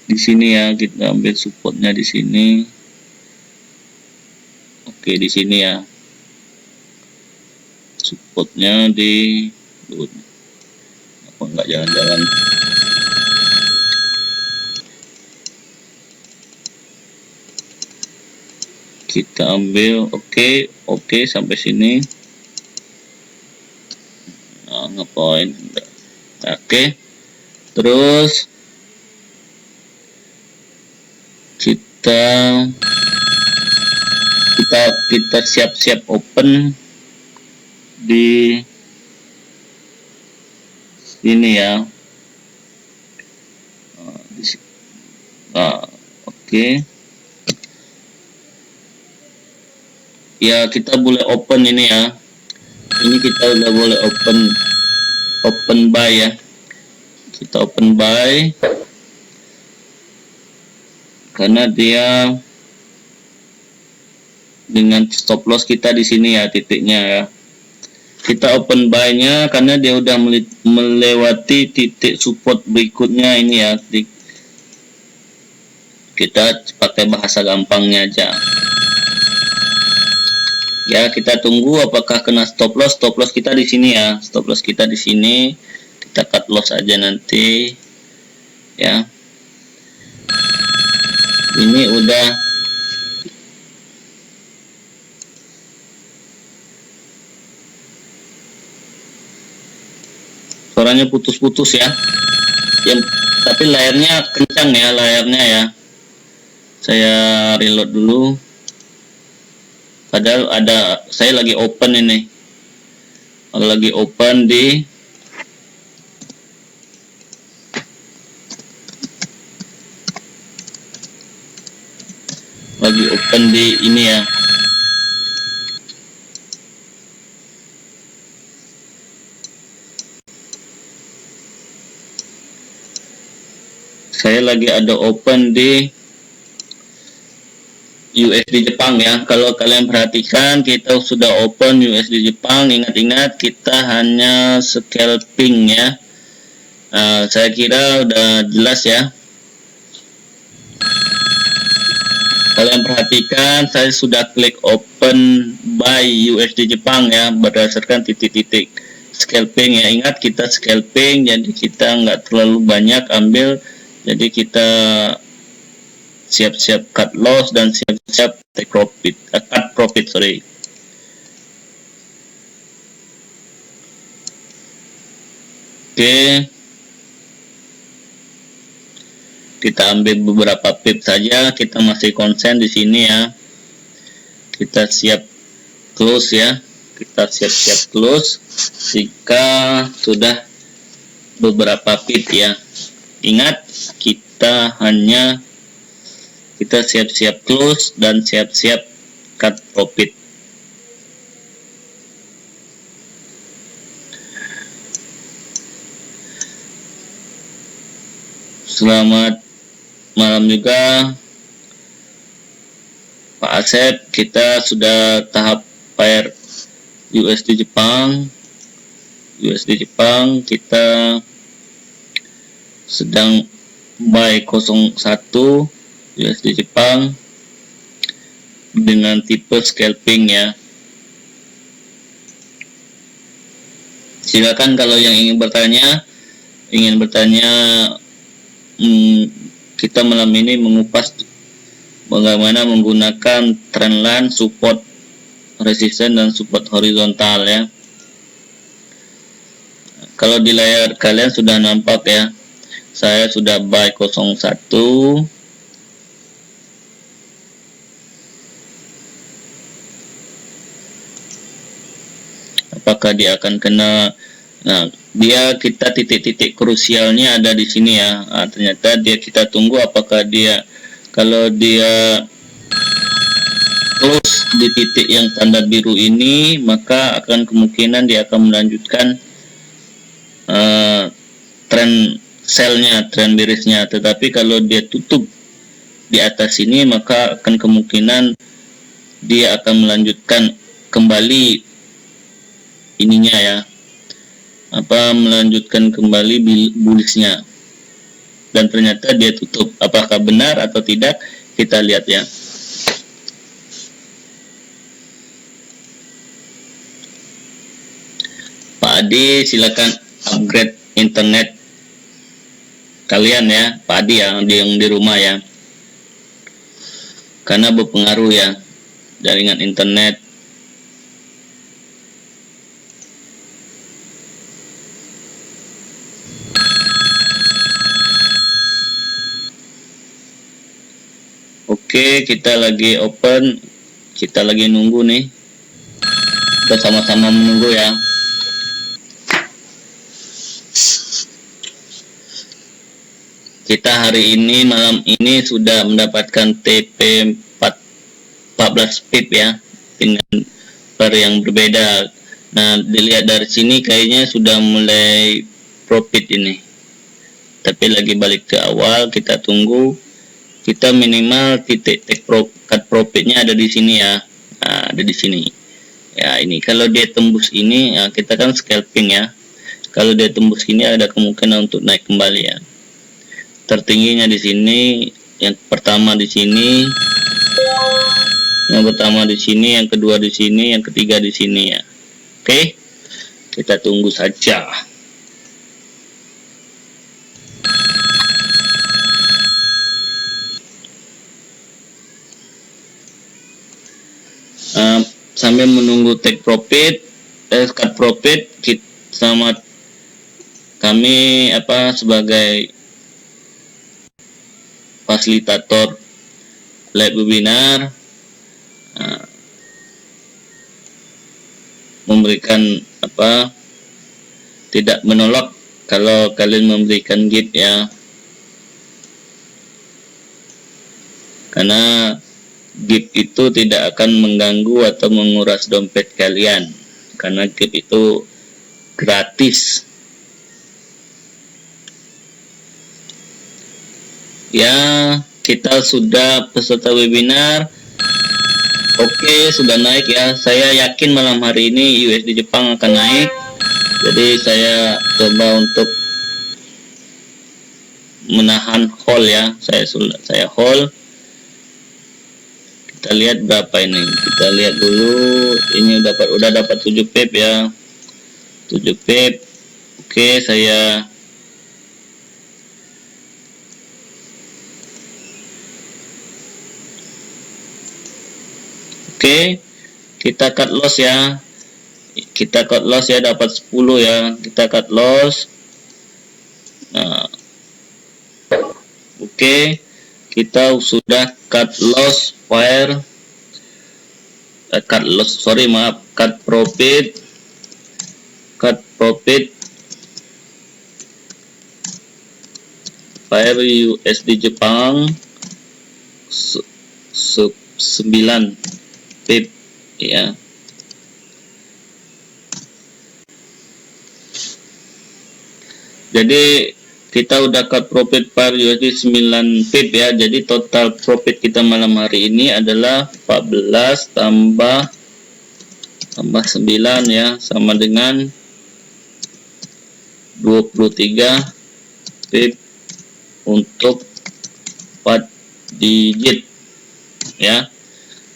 Speaker 1: di sini ya. Kita ambil supportnya di sini. Oke, di sini ya. Supportnya di apa enggak jalan-jalan. Kita ambil oke sampai sini. Nah, ngapain? Oke. Terus kita siap-siap open di sini ya. Oke. Ya, kita boleh open ini ya. Ini kita udah boleh open buy ya. Kita open buy karena dia dengan stop loss kita di sini ya, titiknya ya. Kita open buy-nya karena dia udah melewati titik support berikutnya ini ya. Kita pakai bahasa gampangnya aja. Ya, kita tunggu apakah kena stop loss. Stop loss kita di sini ya. Stop loss kita di sini. Kita cut loss aja nanti. Ya. Ini udah suaranya putus-putus ya. Tapi layarnya kencang ya, layarnya ya. Saya reload dulu. Padahal saya lagi open ini. Lagi open di ini ya. Saya lagi ada open di USD Jepang ya. Kalau kalian perhatikan, kita sudah open USD Jepang. Ingat-ingat kita hanya scalping ya. Saya kira udah jelas ya. Kalian perhatikan, saya sudah klik open buy USD Jepang ya, berdasarkan titik-titik scalping ya. Ingat, kita scalping, jadi kita nggak terlalu banyak ambil, jadi kita siap-siap cut loss dan siap-siap take profit, cut profit, sorry. Oke, kita ambil beberapa pip saja, kita masih konsen di sini ya. Kita siap close ya, kita siap-siap close jika sudah beberapa pip ya. Ingat, kita siap-siap close dan siap-siap cut profit. Selamat malam juga Pak Asep. Kita sudah tahap pair USD Jepang. Kita sedang buy 01 USD Jepang dengan tipe scalping ya. Silakan kalau yang ingin bertanya, kita malam ini mengupas bagaimana menggunakan trendline, support resisten dan support horizontal ya. Kalau di layar kalian sudah nampak ya, saya sudah buy 01. Apakah dia akan kena? Nah, kita titik-titik krusialnya ada di sini ya. Ternyata kita tunggu apakah dia, kalau dia close di titik yang tanda biru ini, maka akan kemungkinan dia akan melanjutkan trend sell-nya, trend bearish-nya. Tetapi kalau dia tutup di atas ini, maka akan kemungkinan dia akan melanjutkan kembali ininya ya, melanjutkan kembali bullish-nya. Dan ternyata dia tutup. Apakah benar atau tidak, kita lihat ya. Pak Adi, silakan upgrade internet kalian ya, Pak Adi ya, yang di rumah ya, karena berpengaruh ya jaringan internet. Oke, kita lagi open, kita lagi nunggu nih, kita sama-sama menunggu ya. Kita hari ini, malam ini sudah mendapatkan TP 14 pip ya, dengan pair yang berbeda. Nah, dilihat dari sini kayaknya sudah mulai profit ini, tapi lagi balik ke awal. Kita tunggu, kita minimal titik cut profitnya ada di sini ya. Nah, ada di sini ya. Ini kalau dia tembus ini ya, kita kan scalping ya. Kalau dia tembus ini ada kemungkinan untuk naik kembali ya. Tertingginya di sini, yang pertama di sini, yang kedua di sini, yang ketiga di sini ya. Oke, kita tunggu saja. Sambil menunggu take profit, cut profit, sama kami sebagai fasilitator live webinar memberikan tidak menolak kalau kalian memberikan gift ya, karena gift itu tidak akan mengganggu atau menguras dompet kalian, karena gift itu gratis. Ya, kita sudah peserta webinar. Oke, sudah naik ya. Saya yakin malam hari ini USD Jepang akan naik. Jadi saya coba untuk menahan hold ya. Saya hold. Kita lihat berapa ini. Kita lihat dulu. Ini udah dapat 7 pip ya. 7 pip. Oke, saya Oke, kita cut loss ya. Kita cut loss ya, dapat 10 ya. Kita cut loss. Nah, oke, kita sudah cut loss fire. Cut profit. Fire USD Jepang 9 pip ya. Jadi kita udah cut profit per USD 9 pip ya. Jadi total profit kita malam hari ini adalah 14 tambah 9 ya, sama dengan 23 pip untuk 4 digit ya.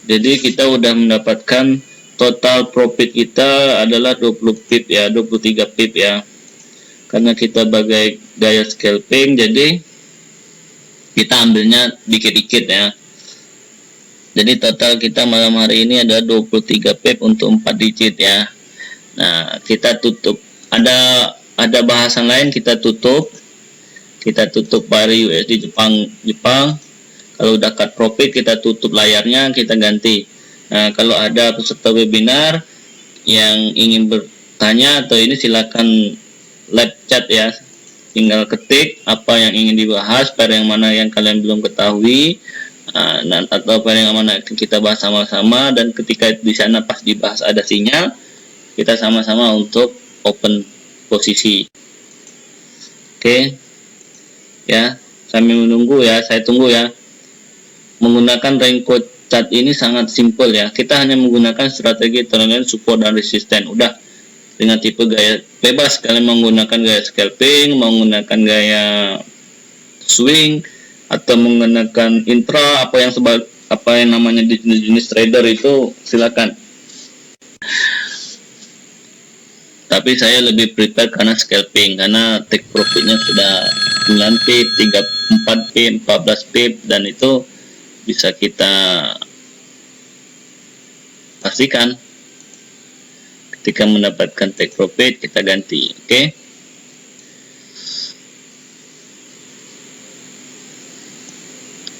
Speaker 1: Jadi kita udah mendapatkan total profit kita adalah 20 pip ya, 23 pip ya. Karena kita bagai gaya scalping, jadi kita ambilnya dikit-dikit ya. Jadi total kita malam hari ini ada 23 pip untuk 4 digit ya. Nah, kita tutup. Ada bahasan lain, kita tutup pari USD Jepang. Kalau udah cut profit, kita tutup layarnya, kita ganti. Nah, kalau ada peserta webinar yang ingin bertanya atau ini, silakan live chat ya. Tinggal ketik apa yang ingin dibahas, pair yang mana yang kalian belum ketahui, atau pair yang mana kita bahas sama-sama. Dan ketika di sana pas dibahas ada sinyal, kita sama-sama untuk open posisi. Oke, ya, sambil menunggu ya, saya tunggu ya. Menggunakan raincoat chart ini sangat simple ya. Kita hanya menggunakan strategi trend support dan resisten. Udah, dengan tipe gaya bebas, kalian menggunakan gaya scalping, menggunakan gaya swing, atau menggunakan intra, apa yang namanya jenis trader itu silakan. Tapi saya lebih prefer karena scalping, karena take profitnya sudah 9 pip, 4 pip, 14 pip, dan itu bisa kita pastikan ketika mendapatkan take profit kita ganti. Oke.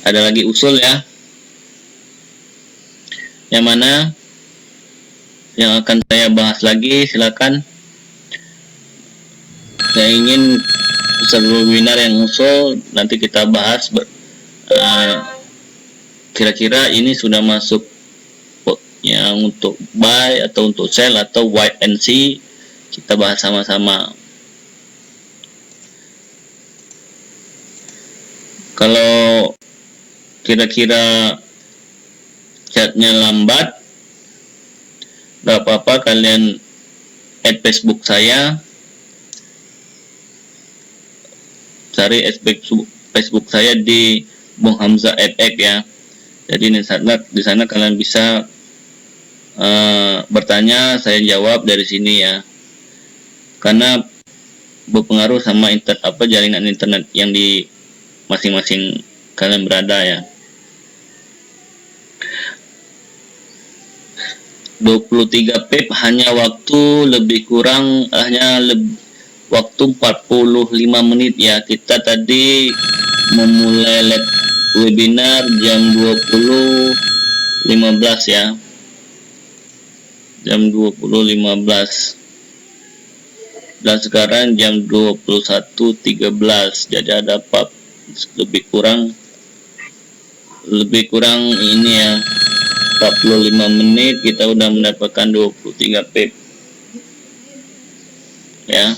Speaker 1: Ada lagi usul ya, yang mana yang akan saya bahas lagi, silakan. Saya ingin peserta webinar yang usul nanti kita bahas. Kira-kira ini sudah masuk yang untuk buy atau untuk sell atau wait and see, kita bahas sama-sama. Kalau kira-kira chatnya lambat, gak apa-apa, kalian add Facebook saya, cari Facebook saya di Bung Hamzah FX ya. Jadi di sana kalian bisa bertanya, saya jawab dari sini ya. Karena berpengaruh sama jaringan internet yang di masing-masing kalian berada ya. 23 pip hanya waktu waktu 45 menit ya. Kita tadi memulai webinar jam 20.15 ya. Jam 20.15. Dan sekarang jam 21.13. Jadi ada lebih kurang ini ya, 45 menit kita udah mendapatkan 23 pip ya.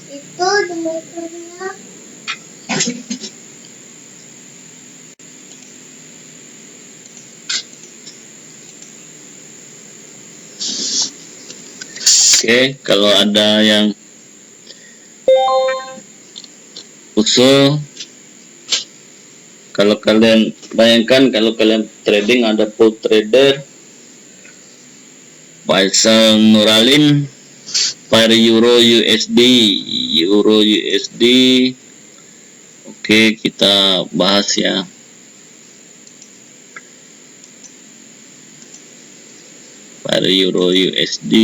Speaker 2: Itu demonya
Speaker 1: Oke, kalau ada yang usul, kalau kalian bayangkan kalau kalian trading ada pool trader, Faisal Nuralin, per Euro USD, Oke, kita bahas ya. Per Euro USD,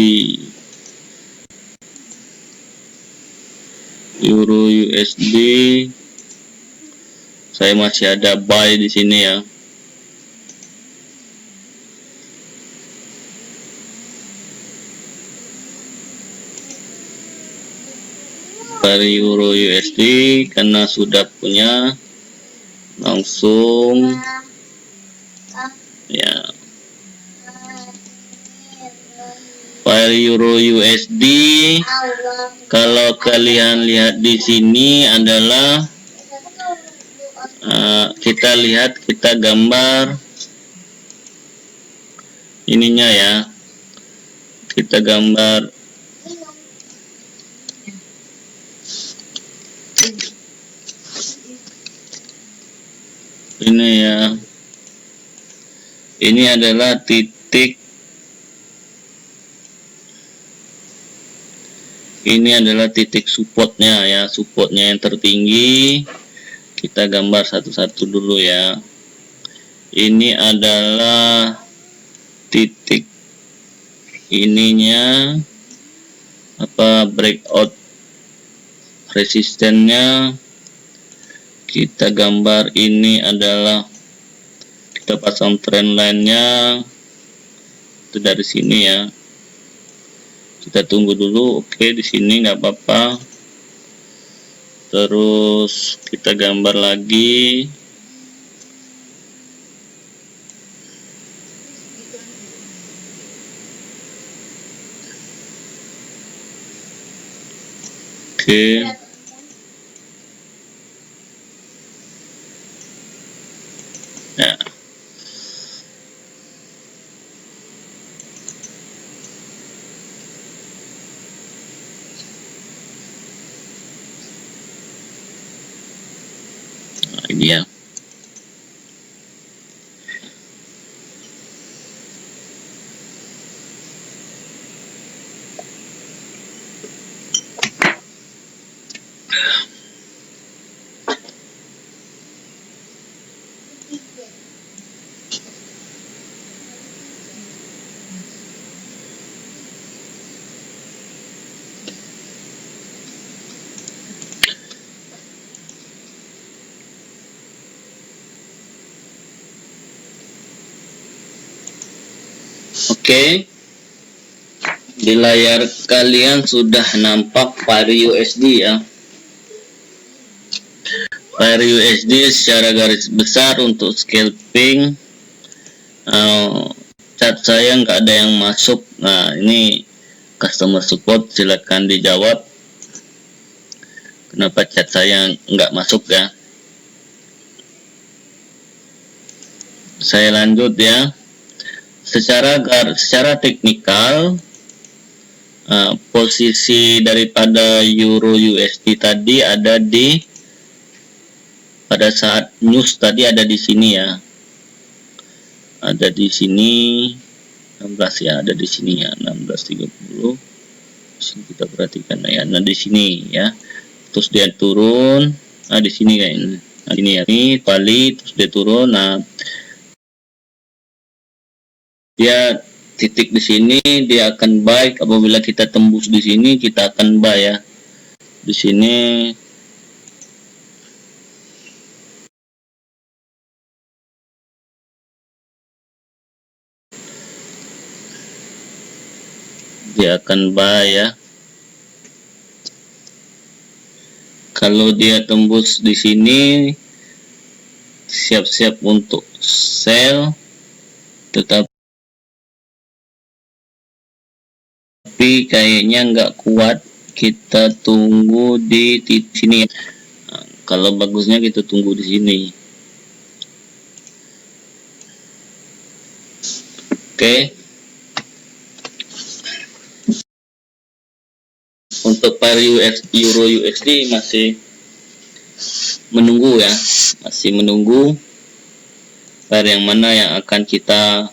Speaker 1: saya masih ada buy di sini ya. Per Euro USD karena sudah punya, langsung ya. Per Euro USD, kalau kalian lihat di sini adalah kita gambar ininya ya, kita gambar ini ya. Ini adalah titik, ini adalah titik supportnya ya, supportnya yang tertinggi. Kita gambar satu-satu dulu ya. Ini adalah titik ininya, breakout resistennya. Kita gambar ini adalah, kita pasang trend line-nya itu dari sini ya. Kita tunggu dulu. Oke, di sini nggak apa-apa. Terus kita gambar lagi. Oke. Nah, ini ya. Oke, di layar kalian sudah nampak per USD ya. Per USD secara garis besar untuk scalping, chat saya nggak ada yang masuk. Nah, ini customer support, silakan dijawab kenapa chat saya nggak masuk ya. Saya lanjut ya. Secara teknikal, posisi daripada Euro USD tadi ada di, pada saat news tadi ada di sini ya, ada di sini 16 ya, ada di sini ya, 16.30. Sini kita perhatikan ya. Nah, di sini ya, terus dia turun. Nah, di sini kayak ini. Nah, ini ya, ini kali terus dia turun. Nah, dia titik di sini, dia akan buy. Apabila kita tembus di sini, kita akan buy ya. Di sini dia akan buy ya. Kalau dia tembus di sini, siap-siap untuk sell, tetapi kayaknya nggak kuat. Kita tunggu di sini. Kalau bagusnya kita tunggu di sini. Oke. Untuk pair Euro USD masih menunggu ya, masih menunggu pair yang mana yang akan kita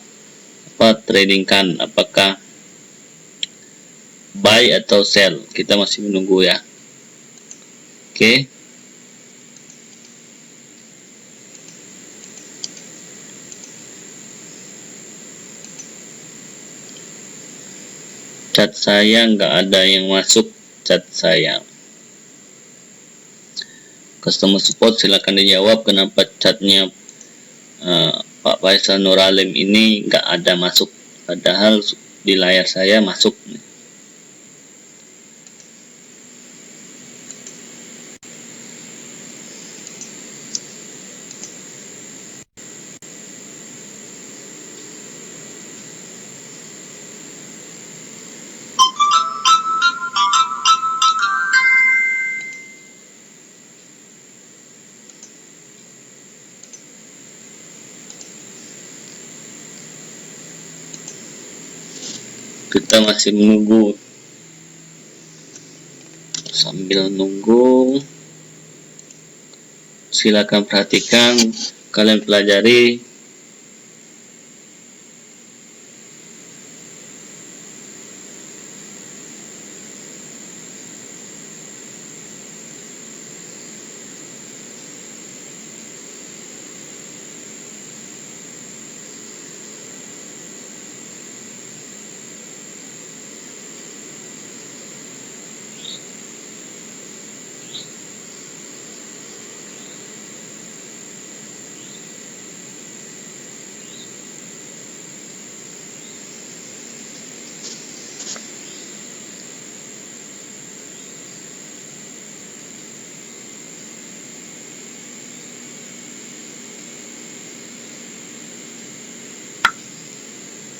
Speaker 1: tradingkan, apakah buy atau sell, kita masih menunggu ya. Oke. Chat saya nggak ada yang masuk, chat saya. Customer support silakan dijawab kenapa chatnya Pak Faisal Nuralim ini nggak ada masuk, padahal di layar saya masuk. Kita masih menunggu. Sambil nunggu, silakan perhatikan, kalian pelajari.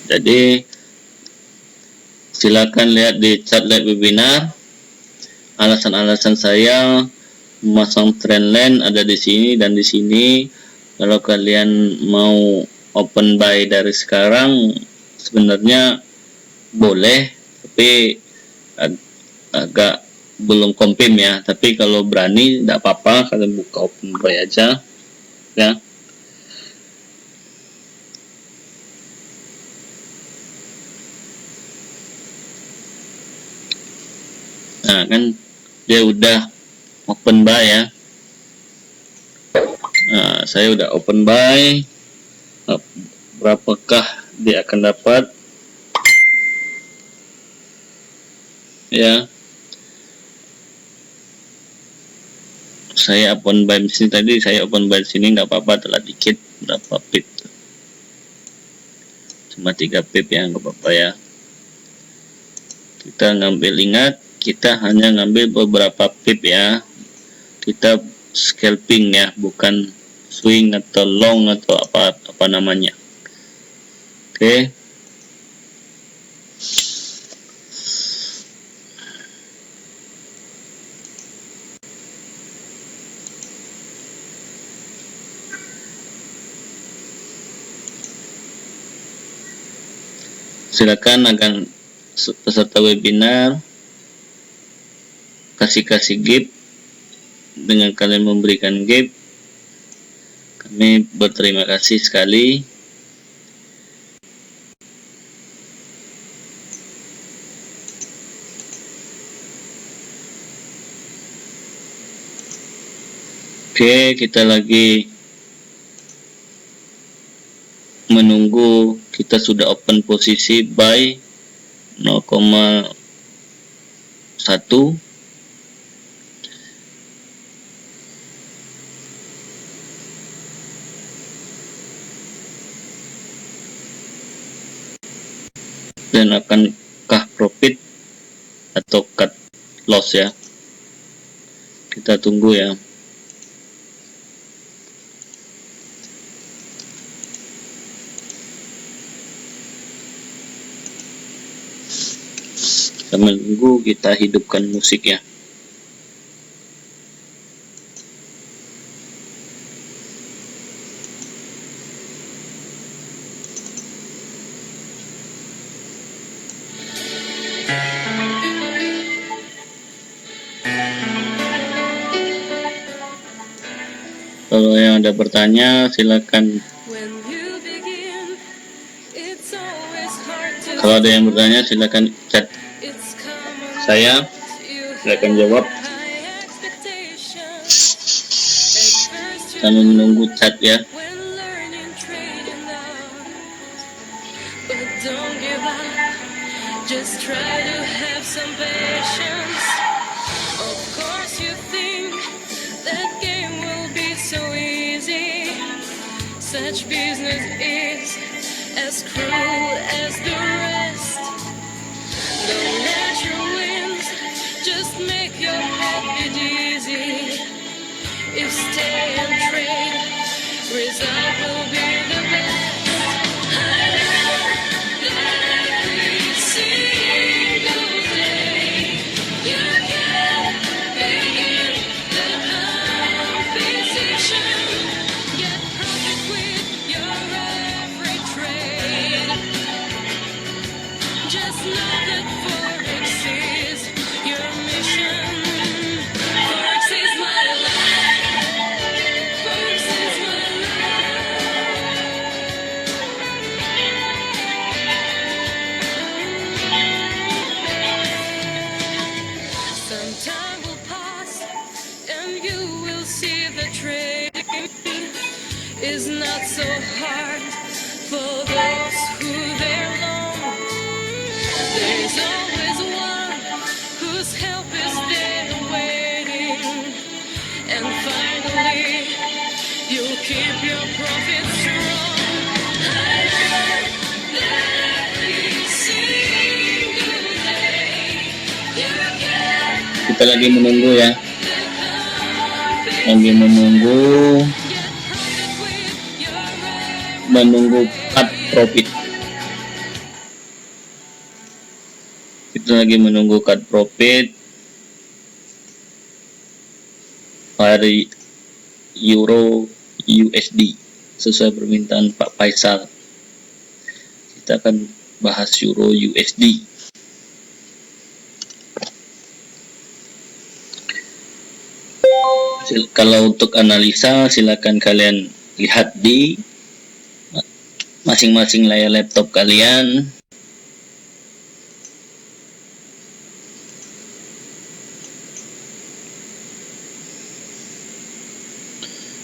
Speaker 1: Jadi silakan lihat di chat live webinar. Alasan-alasan saya memasang trendline ada di sini dan di sini. Kalau kalian mau open buy dari sekarang sebenarnya boleh, tapi agak belum confirm ya. Tapi kalau berani tidak apa-apa, kalian buka open buy aja ya. Nah kan dia udah open buy ya. Nah, saya udah open buy. Berapakah dia akan dapat ya? Saya open buy di sini tadi, saya open buy di sini nggak apa-apa, telah dikit berapa pip, cuma 3 pip ya, nggak apa-apa ya. Kita ngambil, ingat kita hanya ngambil beberapa pip ya, kita scalping ya, bukan swing atau long atau apa namanya. Oke. Silakan akan peserta webinar kasih gift. Dengan kalian memberikan gift, kami berterima kasih sekali. Oke, kita lagi menunggu. Kita sudah open posisi buy 0,1, dan akankah profit atau cut loss ya, kita tunggu ya. Sambil menunggu kita hidupkan musik ya. Kalau yang ada bertanya silakan. Kalau ada yang bertanya silakan chat saya, silakan jawab. Kami menunggu chat ya.
Speaker 3: Just try to have some patience. Of course you think that game will be so easy. Such business is as cruel as the rest. Don't let your wins just make your head beat easy. If stay and trade, result will be the best. Just know that Forex is your mission. Forex is my life. Forex is my life. Some time will pass and you will see the trading is not so hard for those who their long. There's always one whose help is there waiting. And finally, you'll keep your profits strong. I learned that every single day you can
Speaker 1: Kita lagi menunggu ya. Lagi menunggu cut profit. Kita lagi menunggu cut profit hari Euro USD sesuai permintaan Pak Faisal. Kita akan bahas Euro USD. Kalau untuk analisa silakan kalian lihat di masing-masing layar laptop kalian.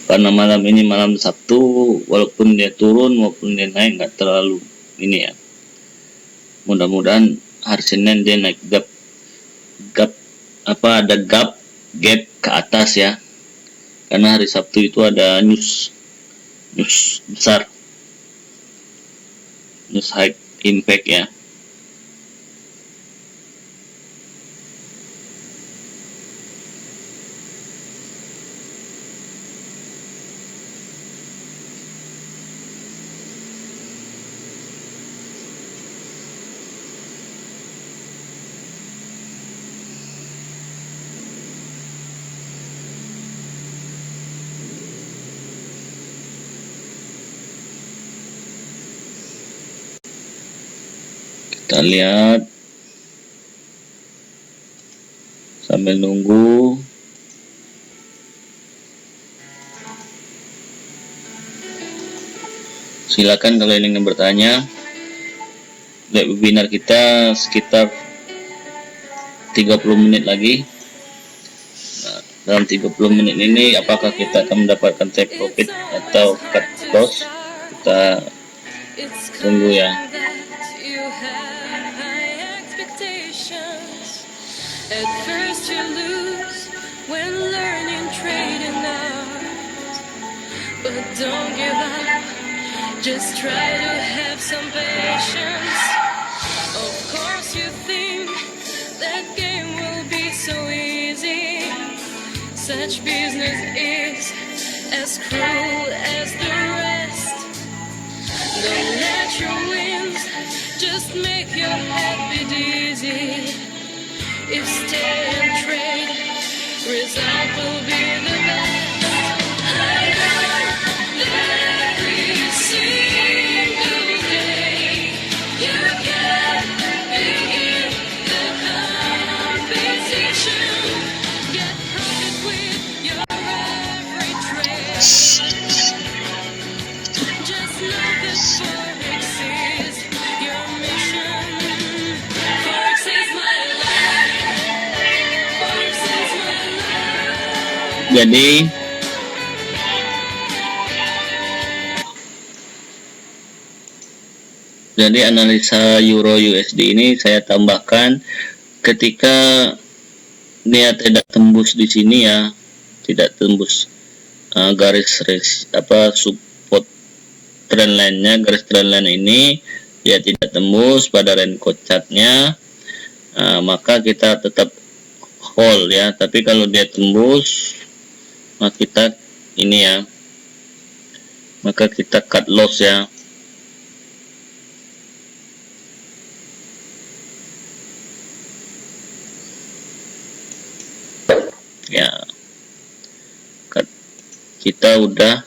Speaker 1: Karena malam ini malam Sabtu, walaupun dia turun maupun dia naik nggak terlalu ini ya. Mudah-mudahan hari Senin dia naik gap ada gap ke atas ya. Karena hari Sabtu itu ada news besar, news high impact ya. Kita lihat sambil nunggu. Silakan kalau ingin bertanya. Webinar kita sekitar 30 menit lagi. Nah, dalam 30 menit ini apakah kita akan mendapatkan take profit atau cut loss? Kita tunggu ya.
Speaker 3: At first you lose when learning trading art, but don't give up, just try to have some patience. Of course you think that game will be so easy, such business is as cruel as the rest. Don't let your wins just make your head beat easy. If stay and trade, result will be the best. I learned that every single day you can begin the
Speaker 1: jadi analisa Euro USD ini saya tambahkan ketika dia tidak tembus di sini ya, tidak tembus garis support trendline-nya, garis trendline ini dia tidak tembus pada Renko chart-nya, maka kita tetap hold ya. Tapi kalau dia tembus, maka kita ini ya, maka kita cut loss ya. Ya, kita udah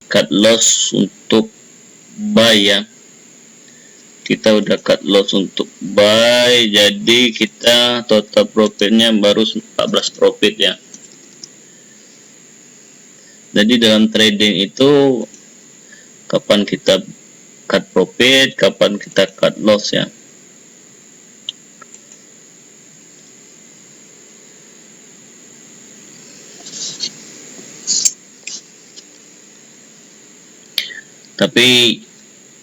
Speaker 1: cut loss untuk buy ya. Kita udah cut loss untuk buy, jadi kita total profitnya baru 14 profit ya. Jadi dalam trading itu kapan kita cut profit, kapan kita cut loss ya. Tapi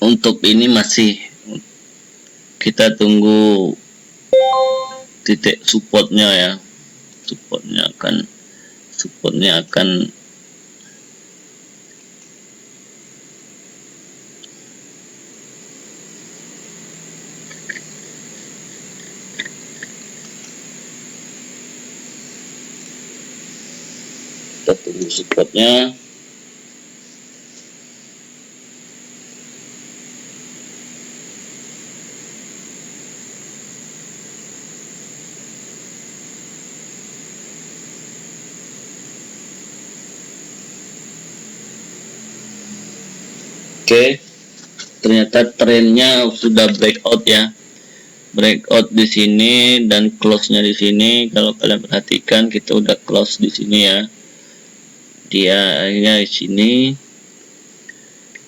Speaker 1: untuk ini masih kita tunggu titik supportnya ya. Supportnya akan kita tunggu supportnya. Oke, ternyata trennya sudah breakout ya, breakout di sini dan close-nya di sini. Kalau kalian perhatikan, kita udah close di sini ya, dia akhirnya di sini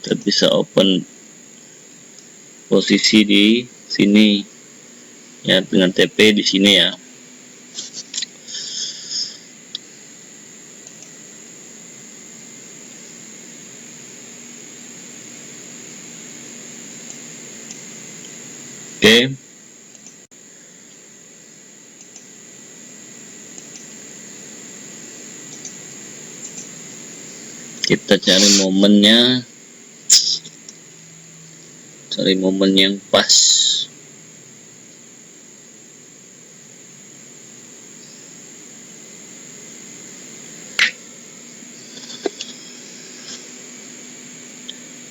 Speaker 1: kita bisa open posisi di sini ya dengan TP di sini ya. Oke. Kita cari momennya, cari momen yang pas.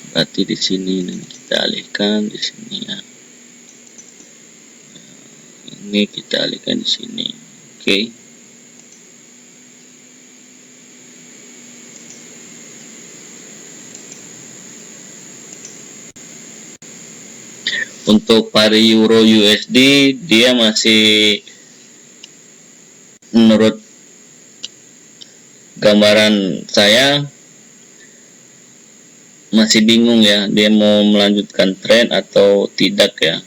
Speaker 1: Berarti di sini dan kita alihkan di sini ya. Ini kita alihkan di sini. Oke. Untuk pari Euro USD dia masih, menurut gambaran saya, masih bingung ya, dia mau melanjutkan tren atau tidak ya.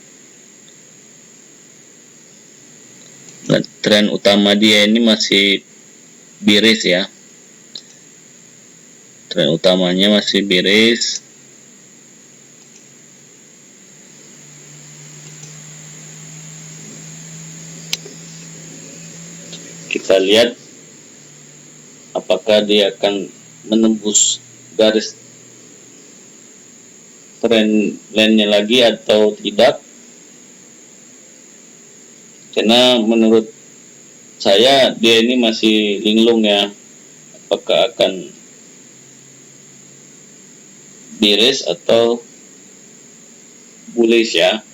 Speaker 1: Tren utama dia ini masih bearish ya, tren utamanya masih bearish. Kita lihat apakah dia akan menembus garis trend line-nya lagi atau tidak. Karena menurut saya dia ini masih linglung ya, apakah akan bearish atau bullish ya.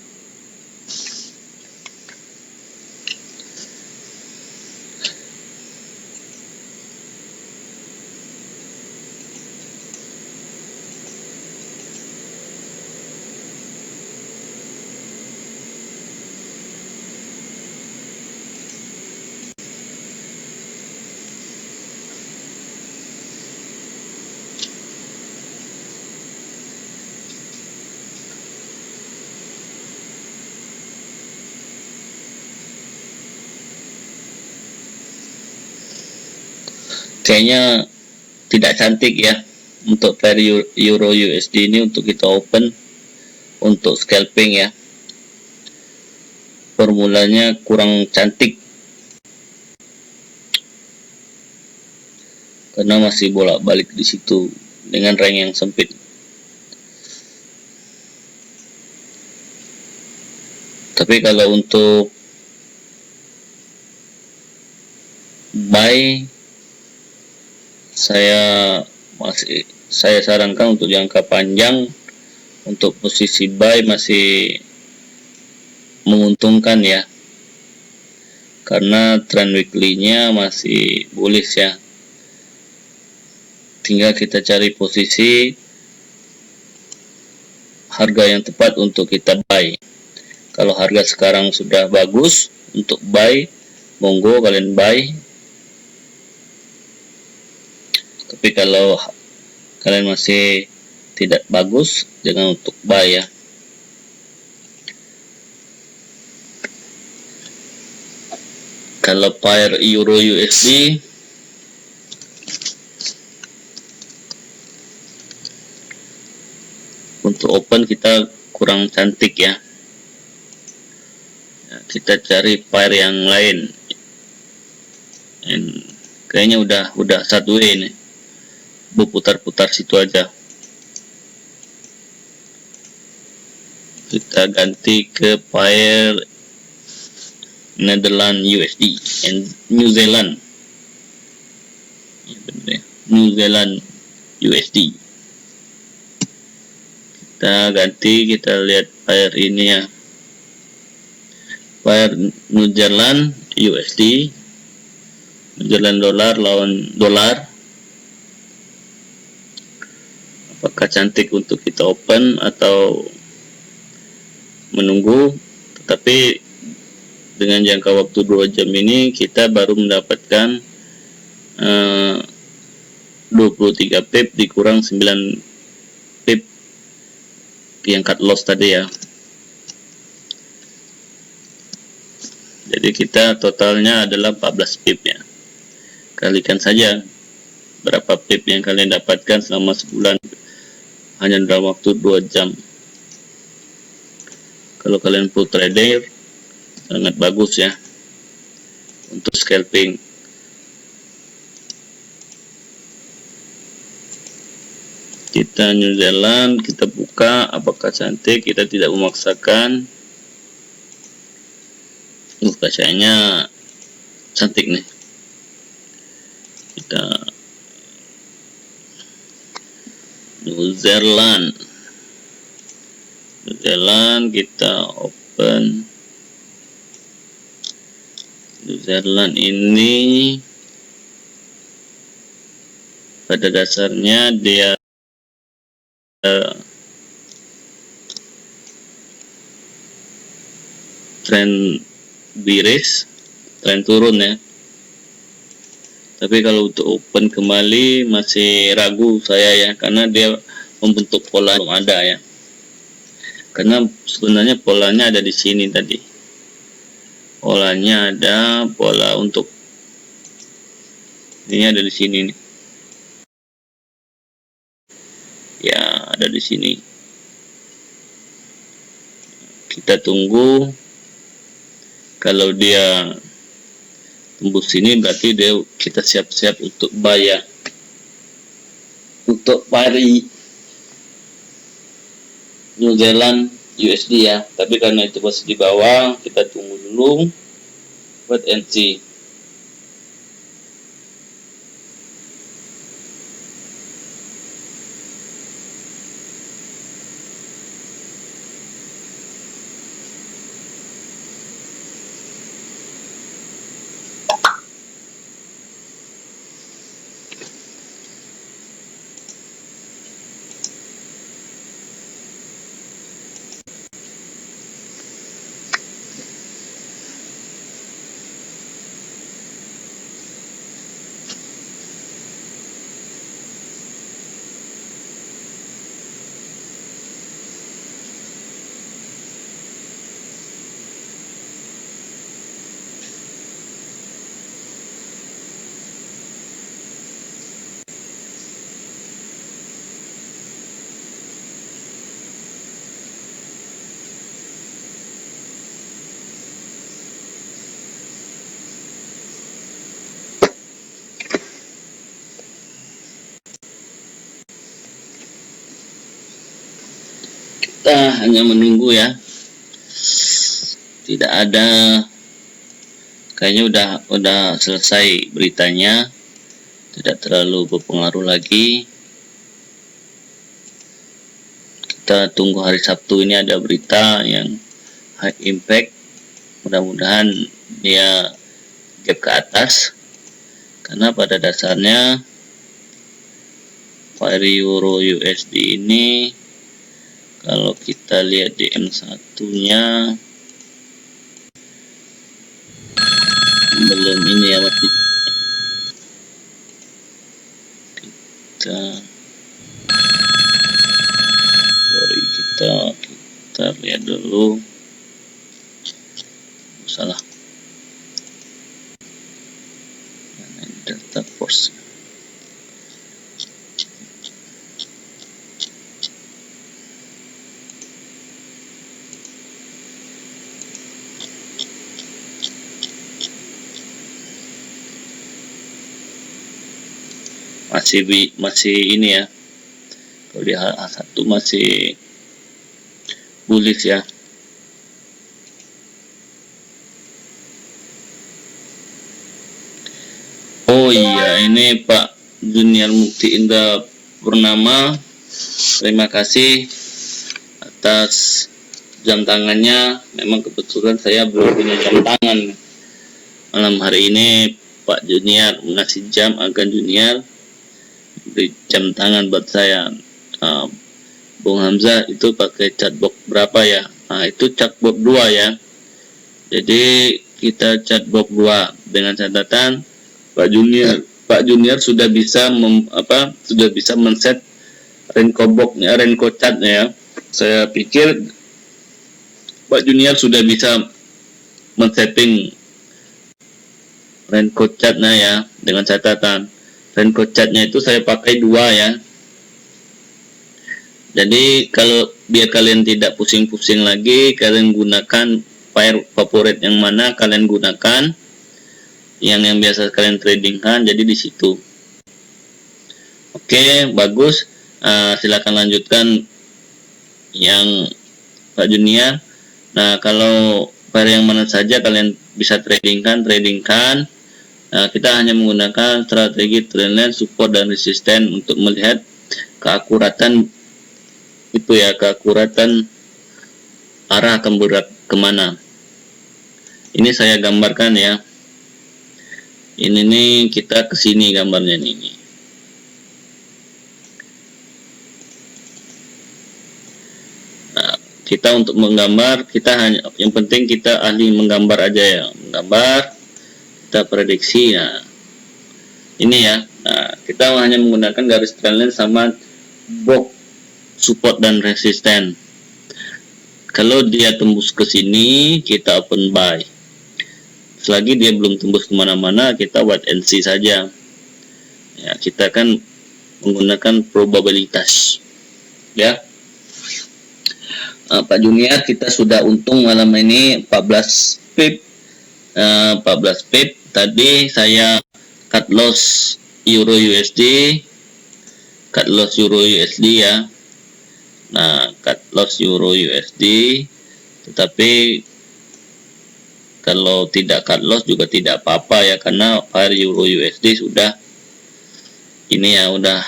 Speaker 1: kayaknya tidak cantik ya untuk pair euro USD ini untuk kita open untuk scalping ya. Formulanya kurang cantik karena masih bolak-balik di situ dengan rank yang sempit. Tapi kalau untuk buy, saya sarankan untuk jangka panjang, untuk posisi buy masih menguntungkan ya, karena trend weekly-nya masih bullish ya. Tinggal kita cari posisi harga yang tepat untuk kita buy. Kalau harga sekarang sudah bagus untuk buy, monggo kalian buy. Tapi kalau kalian masih tidak bagus, jangan untuk buy ya. Kalau pair euro USD, untuk open kita kurang cantik ya. Kita cari pair yang lain. Kayaknya udah satu ini, berputar-putar situ aja. Kita ganti ke pair Netherlands USD and New Zealand. New Zealand USD. Kita ganti, kita lihat pair ini ya. Pair New Zealand USD, New Zealand dolar lawan dolar. Apakah cantik untuk kita open atau menunggu? Tetapi dengan jangka waktu 2 jam ini kita baru mendapatkan 23 pip dikurang 9 pip yang cut loss tadi ya. Jadi kita totalnya adalah 14 pip ya. Kalikan saja berapa pip yang kalian dapatkan selama sebulan hanya dalam waktu 2 jam. Kalau kalian full trader, sangat bagus ya untuk scalping. Kita New Zealand, kita buka, apakah cantik? Kita tidak memaksakan. Kayaknya cantik nih. Kita New Zealand kita open. New Zealand ini pada dasarnya dia trend bearish, trend turun ya. Tapi kalau untuk open kembali masih ragu saya ya, karena dia membentuk pola belum ada ya. Karena sebenarnya polanya ada di sini tadi. Polanya ada, pola untuk ini ada di sini nih. Ya, ada di sini. Kita tunggu. Kalau dia tembus sini berarti kita siap-siap untuk buy ya. Untuk pari New Zealand USD ya. Tapi karena itu masih di bawah, kita tunggu dulu. Wait and see. kita hanya menunggu ya. Tidak ada, kayaknya udah selesai beritanya, tidak terlalu berpengaruh lagi. Kita tunggu hari Sabtu ini ada berita yang high impact, mudah-mudahan dia gap ke atas, karena pada dasarnya pair euro USD ini kalau kita lihat di M1 nya belum ini ya, masih kita lihat dulu. Salah, Delta Force masih ini ya, kalau di H1 masih bullish ya. Oh iya, ini Pak Junior Mukti Indra Purnama, terima kasih atas jam tangannya. Memang kebetulan saya belum punya jam tangan malam hari ini. Pak Junior mengasih jam, agan Junior beri jam tangan buat saya. Bung Hamzah itu pakai chatbot berapa ya? Nah, itu chatbot 2 ya. Jadi kita chatbot 2 dengan catatan Pak Junior sudah bisa men-set Renko chatnya ya. Saya pikir Pak Junior sudah bisa men-setting Renko chatnya ya, dengan catatan Renko chatnya itu saya pakai 2 ya. Jadi kalau biar kalian tidak pusing-pusing lagi, kalian gunakan pair favorit yang mana kalian gunakan, yang biasa kalian tradingkan, jadi di situ. Oke, bagus. Silakan lanjutkan yang Pak Junior. Nah, kalau pair yang mana saja kalian bisa tradingkan. Nah, kita hanya menggunakan strategi trendline, support dan resisten untuk melihat keakuratan itu ya, keakuratan arah akan bergerak kemana. Ini saya gambarkan ya. Ini nih, kita kesini gambarnya nih. Nah, kita untuk menggambar, kita hanya, yang penting kita ahli menggambar aja ya, menggambar, kita prediksi. Nah, ini ya. Nah, kita hanya menggunakan garis trendline sama box support dan resisten. Kalau dia tembus ke sini, kita open buy. Selagi dia belum tembus kemana-mana, kita wait and see saja. Ya, kita kan menggunakan probabilitas. Ya, Pak Junior, kita sudah untung malam ini 14 pip. 14 pip. Tadi saya cut loss euro USD ya. Nah, cut loss euro USD, tetapi kalau tidak cut loss juga tidak apa-apa ya, karena pair euro USD sudah ini ya, udah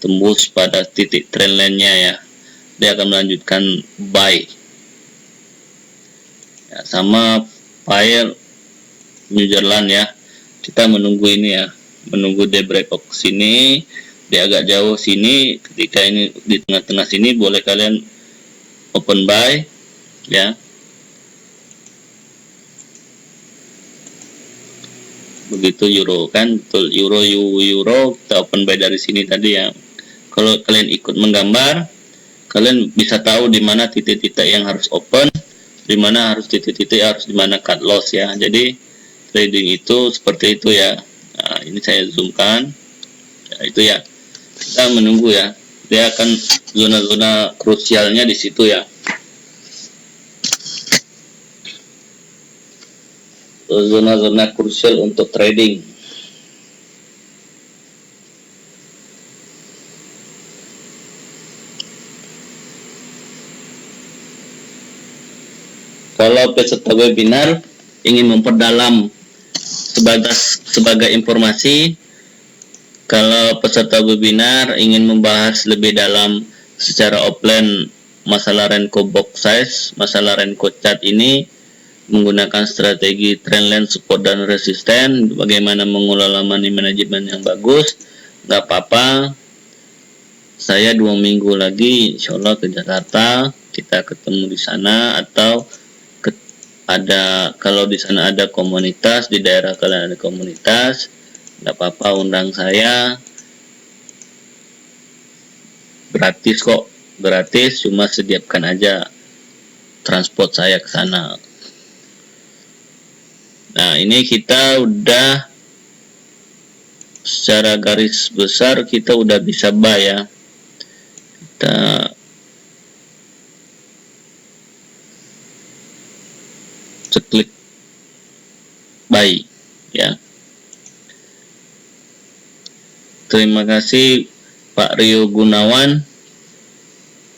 Speaker 1: tembus pada titik trendline-nya ya. Dia akan melanjutkan buy ya, sama pair New Zealand ya. Kita menunggu ini ya, menunggu dia breakout ke sini. Dia agak jauh sini, ketika ini di tengah-tengah sini boleh kalian open buy ya. Begitu euro kan, betul, euro kita open buy dari sini tadi ya. Kalau kalian ikut menggambar, kalian bisa tahu di mana titik-titik yang harus open, di mana harus titik-titik harus di mana cut loss ya. Jadi trading itu seperti itu ya. Nah, ini saya zoomkan ya, itu ya. Kita menunggu ya, dia akan zona-zona krusialnya di situ ya. Zona-zona krusial untuk trading. kalau peserta webinar ingin memperdalam sebagai informasi, kalau peserta webinar ingin membahas lebih dalam secara offline masalah Renko box size, masalah Renko chart ini menggunakan strategi trendline support dan resisten, bagaimana mengelola money management yang bagus, nggak apa-apa. Saya 2 minggu lagi insya Allah ke Jakarta, kita ketemu di sana, atau kalau di sana ada komunitas, di daerah kalian ada komunitas, nggak apa-apa, undang saya, gratis kok, gratis, cuma sediakan aja transport saya ke sana. Nah, ini kita udah secara garis besar kita udah bisa buy ya. Kita klik buy ya. Terima kasih Pak Rio Gunawan.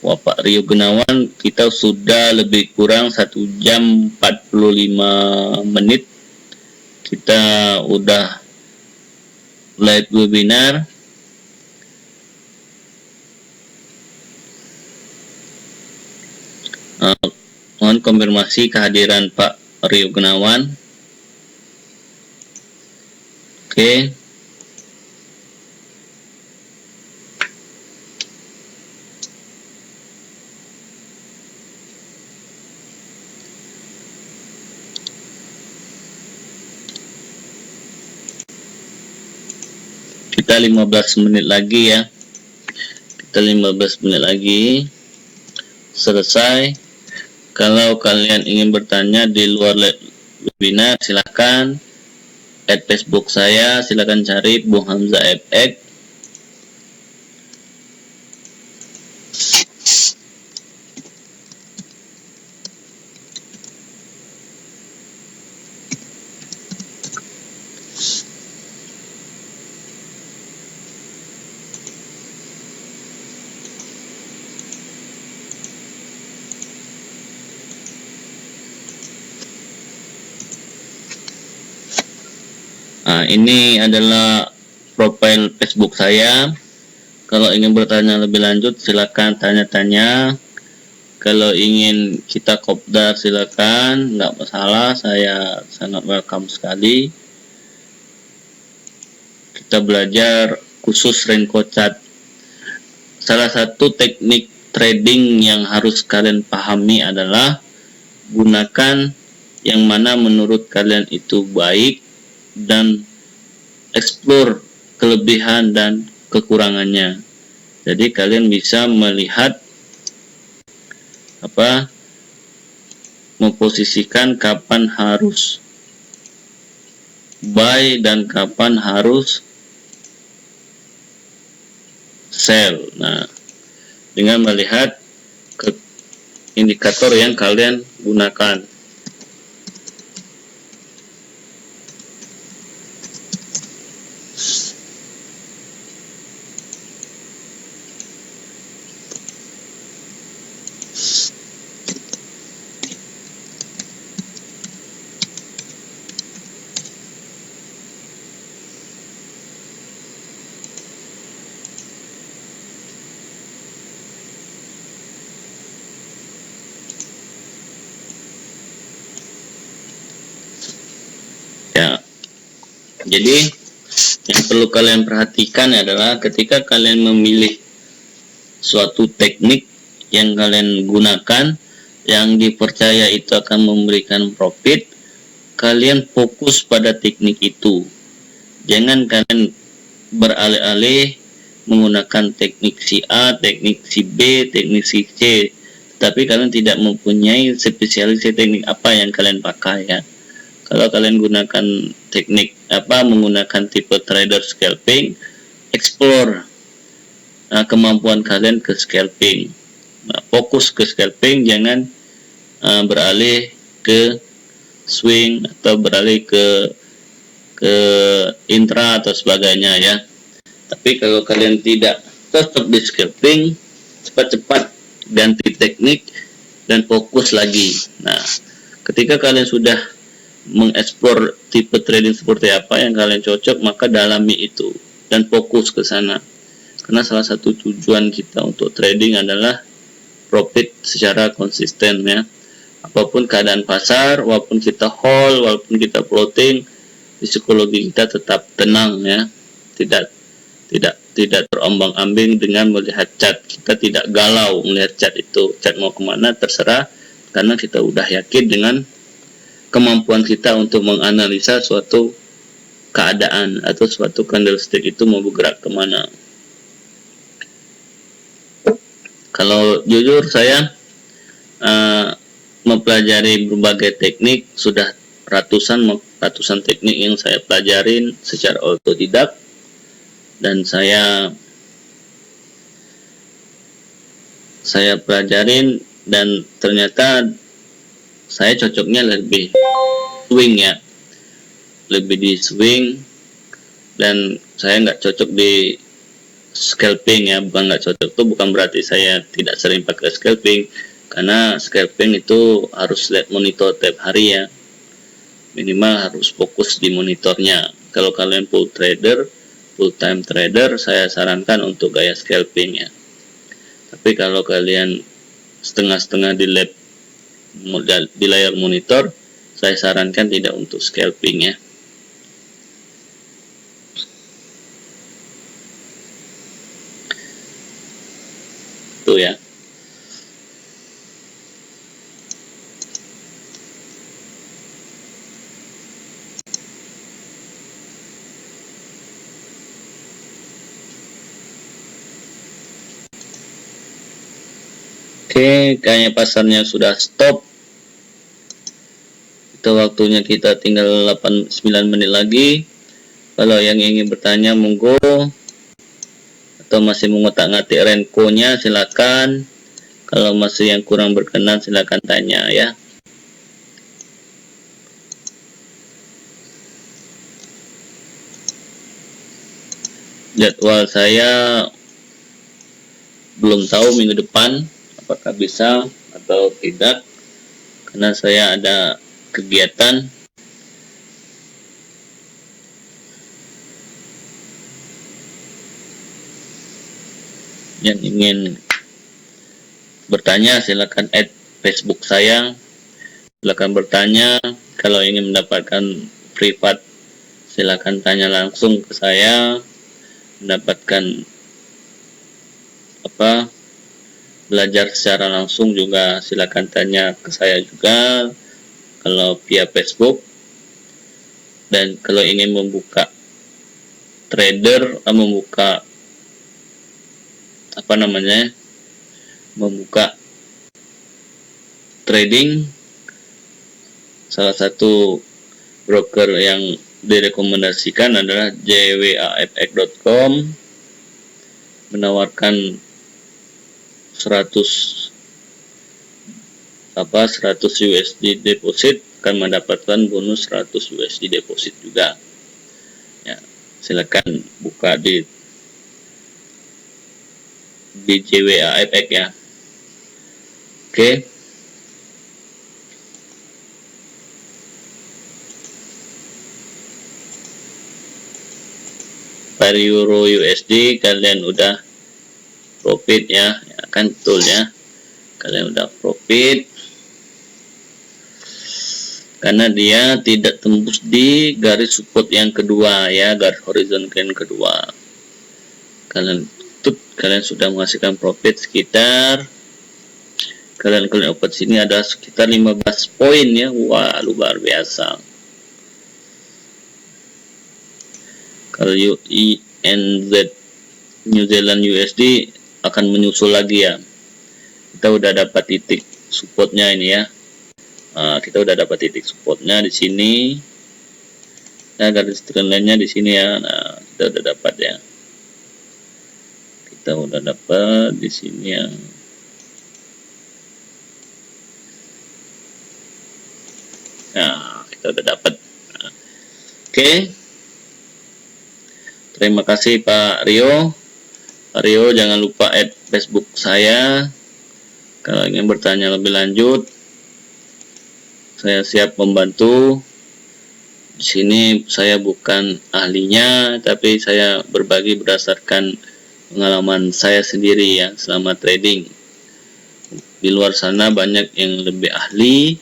Speaker 1: Wah, Pak Rio Gunawan, kita sudah lebih kurang 1 jam 45 menit kita udah live webinar. Mohon konfirmasi kehadiran Pak Rio Gunawan. Oke. Kita 15 menit lagi ya. Kita 15 menit lagi selesai. Kalau kalian ingin bertanya di luar webinar, silakan add Facebook saya, silakan cari Bung Hamzah FX. Nah, ini adalah profil Facebook saya. Kalau ingin bertanya lebih lanjut, silakan tanya-tanya. Kalau ingin kita kopdar, silakan, nggak masalah. Saya sangat welcome sekali. Kita belajar khusus Renko chart. Salah satu teknik trading yang harus kalian pahami adalah gunakan yang mana menurut kalian itu baik, dan explore kelebihan dan kekurangannya. Jadi kalian bisa melihat memposisikan kapan harus buy dan kapan harus sell. Nah, dengan melihat indikator yang kalian gunakan. Ya, jadi yang perlu kalian perhatikan adalah ketika kalian memilih suatu teknik yang kalian gunakan, yang dipercaya itu akan memberikan profit, kalian fokus pada teknik itu. Jangan kalian beralih-alih menggunakan teknik si A, teknik si B, teknik si C, tapi kalian tidak mempunyai spesialisasi teknik apa yang kalian pakai ya. Kalau kalian gunakan teknik menggunakan tipe trader scalping, explore kemampuan kalian ke scalping. Nah, fokus ke scalping, jangan beralih ke swing atau beralih ke intra atau sebagainya ya. Tapi kalau kalian tidak cocok di scalping, cepat-cepat ganti teknik dan fokus lagi. Nah, Ketika kalian sudah mengeksplor tipe trading seperti apa yang kalian cocok, maka dalami itu dan fokus ke sana. Karena salah satu tujuan kita untuk trading adalah profit secara konsisten ya. Apapun keadaan pasar, walaupun kita hold, walaupun kita floating, psikologi kita tetap tenang ya. Tidak terombang-ambing dengan melihat chart. Kita tidak galau melihat chart itu. Chart mau kemana terserah, karena kita udah yakin dengan kemampuan kita untuk menganalisa suatu keadaan atau suatu candlestick itu mau bergerak kemana. Kalau jujur saya mempelajari berbagai teknik, sudah ratusan teknik yang saya pelajarin secara otodidak, dan saya pelajarin, dan ternyata saya cocoknya lebih swing ya, lebih di swing, dan saya nggak cocok di scalping ya. Bukan nggak cocok itu bukan berarti saya tidak sering pakai scalping, karena scalping itu harus lihat monitor tiap hari ya, minimal harus fokus di monitornya. Kalau kalian full time trader, saya sarankan untuk gaya scalping ya. Tapi kalau kalian setengah-setengah di layar monitor, saya sarankan tidak untuk scalping ya. Itu ya. Oke, kayaknya pasarnya sudah stop. Itu waktunya kita tinggal 8-9 menit lagi. Kalau yang ingin bertanya monggo, atau masih mengotak-ngatik Renko-nya silakan. Kalau masih yang kurang berkenan silakan tanya ya. Jadwal saya belum tahu minggu depan apakah bisa atau tidak, karena saya ada kegiatan. Yang ingin bertanya silakan add Facebook saya, silakan bertanya. Kalau ingin mendapatkan privat silakan tanya langsung ke saya. Mendapatkan belajar secara langsung juga silakan tanya ke saya juga kalau via Facebook. Dan kalau ingin membuka membuka trading, salah satu broker yang direkomendasikan adalah jwafx.com, menawarkan 100 USD deposit akan mendapatkan bonus 100 USD deposit juga ya. Silakan buka di JWAFX ya. Oke. Per euro USD kalian udah profit ya, kan betul ya, kalian udah profit karena dia tidak tembus di garis support yang kedua ya, garis horizontal yang kedua. Kalian sudah menghasilkan profit sekitar, kalian open sini ada sekitar 15 poin ya. Wah, luar biasa. Kalau UENZ New Zealand USD akan menyusul lagi ya. Kita udah dapat titik supportnya ini ya. Kita udah dapat titik supportnya di sini. Nah, garis trendline-nya di sini ya. Nah, kita udah dapat ya. Kita udah dapat di sini ya. Nah, kita udah dapat. Nah, oke. Terima kasih Pak Rio. Pak Rio jangan lupa add Facebook saya. Kalau ingin bertanya lebih lanjut, saya siap membantu. Di sini saya bukan ahlinya, tapi saya berbagi berdasarkan pengalaman saya sendiri ya selama trading. Di luar sana banyak yang lebih ahli,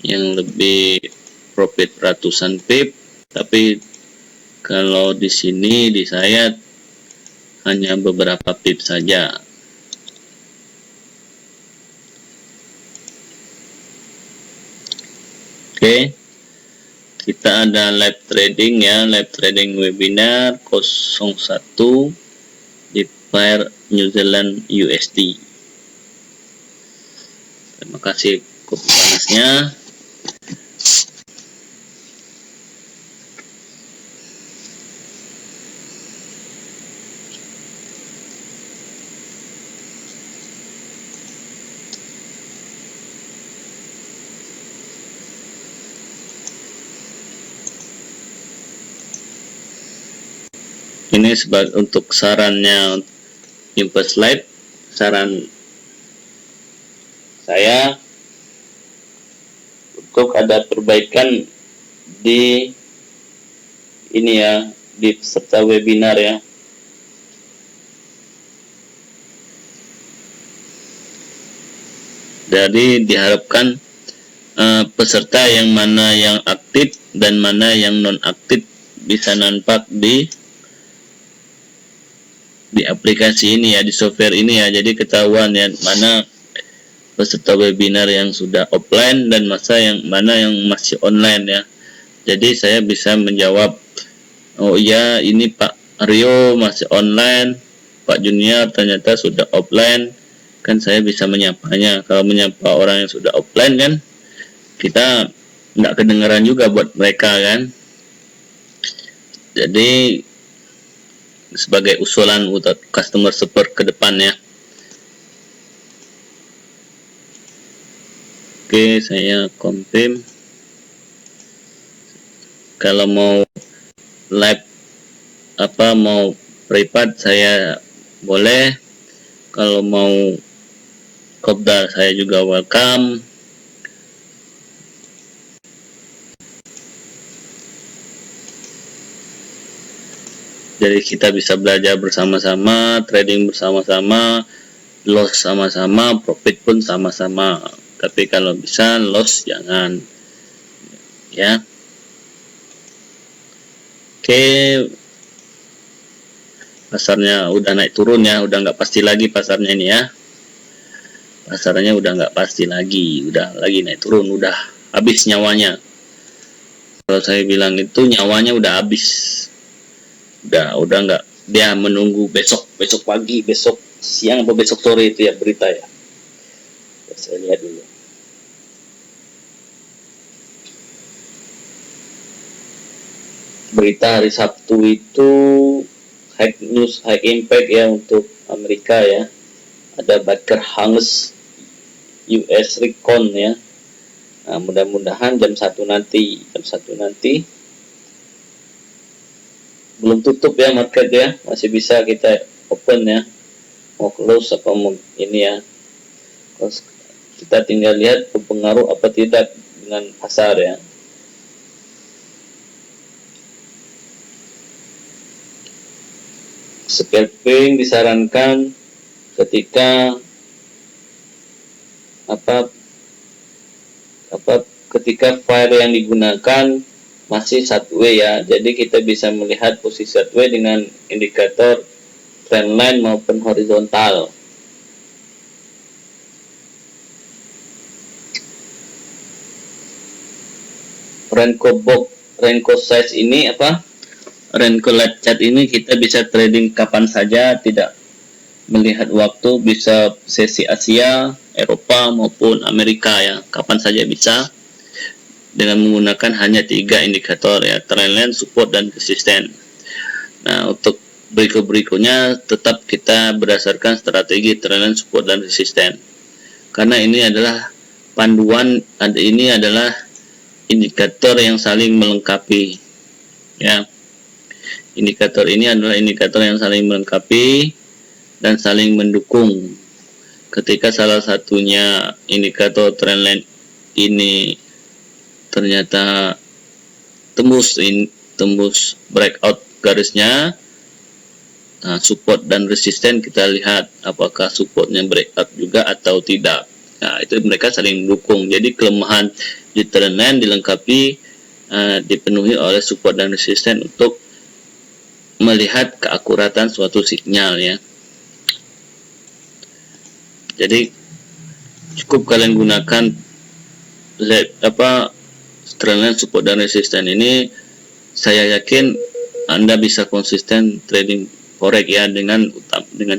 Speaker 1: yang lebih profit ratusan pip, tapi kalau di sini di saya hanya beberapa pip saja. Oke, kita ada live trading ya, live trading webinar 01 di pair New Zealand USD. Terima kasih kopi panasnya. Ini sebagai untuk sarannya Invest Live, saran saya untuk ada perbaikan di ini ya, di peserta webinar ya. Jadi diharapkan peserta yang mana yang aktif dan mana yang non aktif bisa nampak di aplikasi ini ya, di software ini ya. Jadi ketahuan ya mana peserta webinar yang sudah offline dan mana yang masih online ya. Jadi saya bisa menjawab, oh iya ini Pak Rio masih online, Pak Junior ternyata sudah offline, kan saya bisa menyapanya. Kalau menyapa orang yang sudah offline kan kita nggak kedengaran juga buat mereka kan. Jadi sebagai usulan untuk customer support ke depannya. Oke, saya confirm. Kalau mau live mau private saya boleh. Kalau mau kopdar saya juga welcome. Jadi kita bisa belajar bersama-sama, trading bersama-sama, loss sama-sama, profit pun sama-sama. Tapi kalau bisa loss jangan ya. Oke, pasarnya udah naik turun ya, udah nggak pasti lagi pasarnya ini ya. Pasarnya udah nggak pasti lagi, udah lagi naik turun, udah habis nyawanya. Kalau saya bilang itu nyawanya udah habis. Udah nggak, dia menunggu besok pagi, besok siang atau besok sore itu ya berita ya. Saya lihat dulu. Berita hari Sabtu itu high news, high impact ya untuk Amerika ya. Ada Baker Hughes US Recon ya. Nah, mudah-mudahan jam 1 nanti belum tutup ya market ya, masih bisa kita open ya, mau close apa mau ini ya. Terus kita tinggal lihat berpengaruh apa tidak dengan pasar ya. Scalping disarankan ketika ketika fire yang digunakan masih sideways ya. Jadi kita bisa melihat posisi sideways dengan indikator trendline maupun horizontal. Renko size ini Renko light chart ini kita bisa trading kapan saja, tidak melihat waktu, bisa sesi Asia, Eropa maupun Amerika ya, kapan saja bisa dengan menggunakan hanya 3 indikator ya, trendline, support dan resisten. Nah, untuk berikutnya tetap kita berdasarkan strategi trendline, support dan resisten. Karena ini adalah panduan, ini adalah indikator yang saling melengkapi ya. Indikator ini adalah indikator yang saling melengkapi dan saling mendukung. Ketika salah satunya indikator trendline ini ternyata tembus breakout garisnya. Nah, support dan resisten kita lihat apakah supportnya breakout juga atau tidak. Nah, itu mereka saling mendukung. Jadi kelemahan di trendline dilengkapi dipenuhi oleh support dan resisten untuk melihat keakuratan suatu sinyal ya. Jadi cukup kalian gunakan trendline support dan resisten ini, saya yakin Anda bisa konsisten trading forex ya, dengan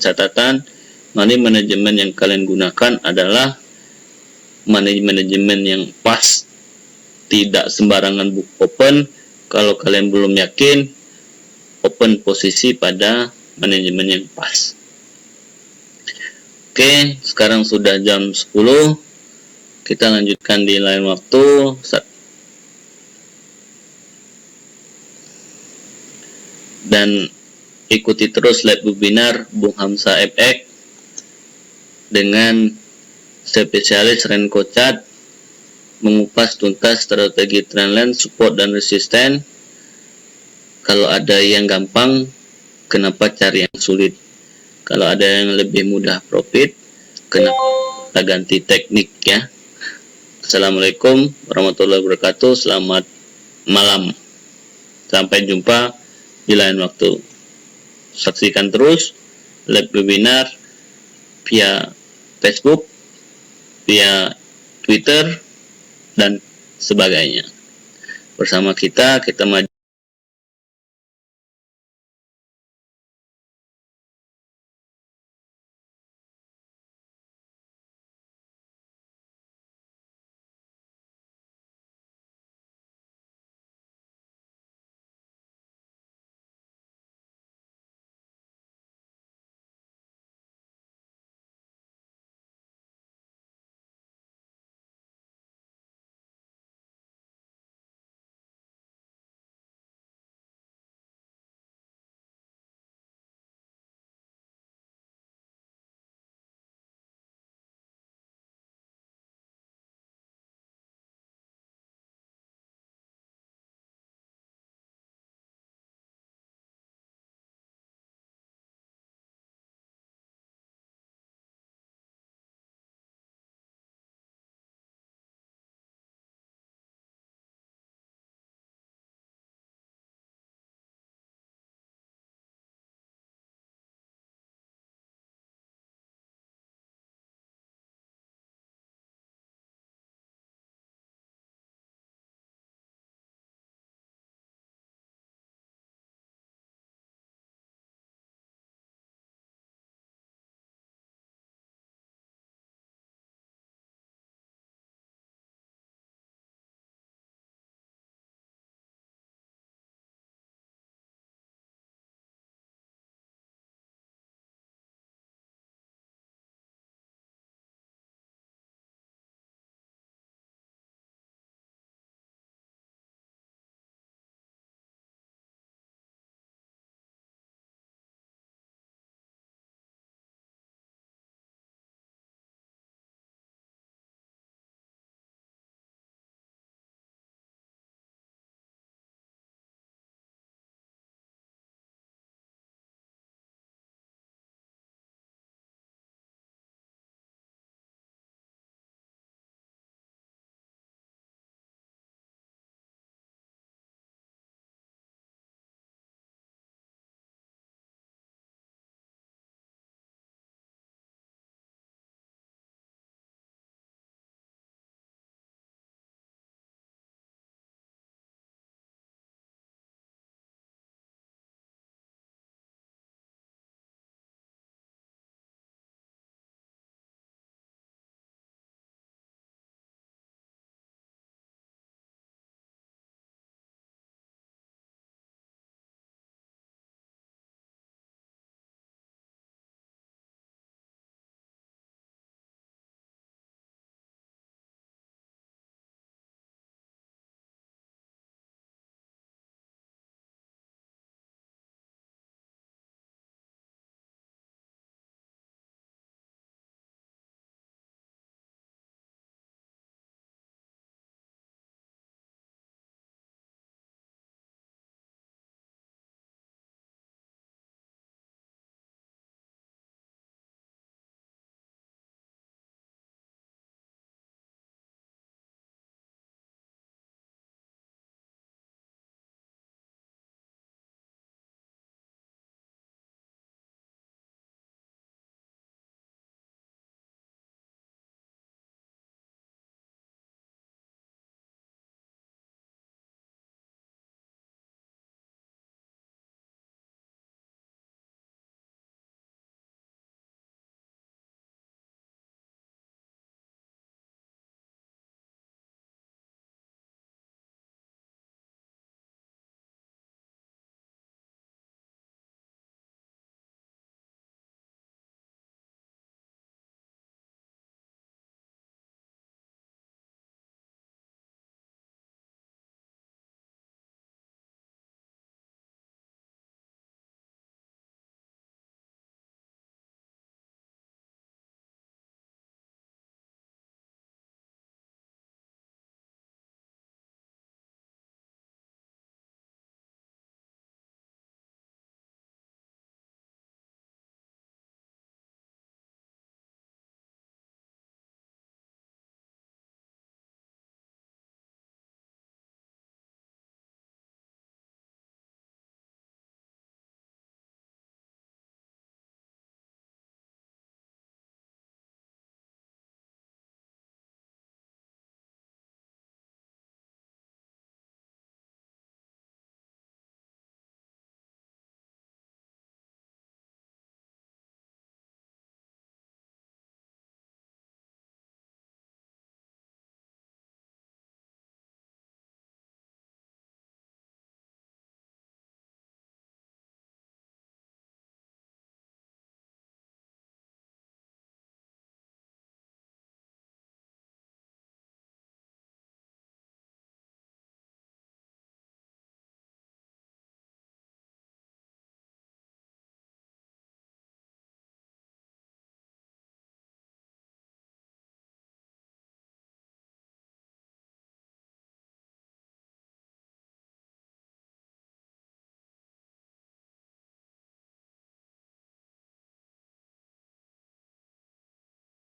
Speaker 1: catatan money management yang kalian gunakan adalah manajemen yang pas, tidak sembarangan book open. Kalau kalian belum yakin, open posisi pada manajemen yang pas. Oke, sekarang sudah jam 10. Kita lanjutkan di lain waktu. Dan ikuti terus live webinar Bung Hamsa FX dengan spesialis Renko Chart, mengupas tuntas strategi trendline, support dan resisten. Kalau ada yang gampang, kenapa cari yang sulit? Kalau ada yang lebih mudah profit, kenapa kita ganti teknik ya? Assalamualaikum warahmatullahi wabarakatuh. Selamat malam. Sampai jumpa di lain waktu. Saksikan terus live webinar via Facebook, via Twitter, dan sebagainya. Bersama kita maju.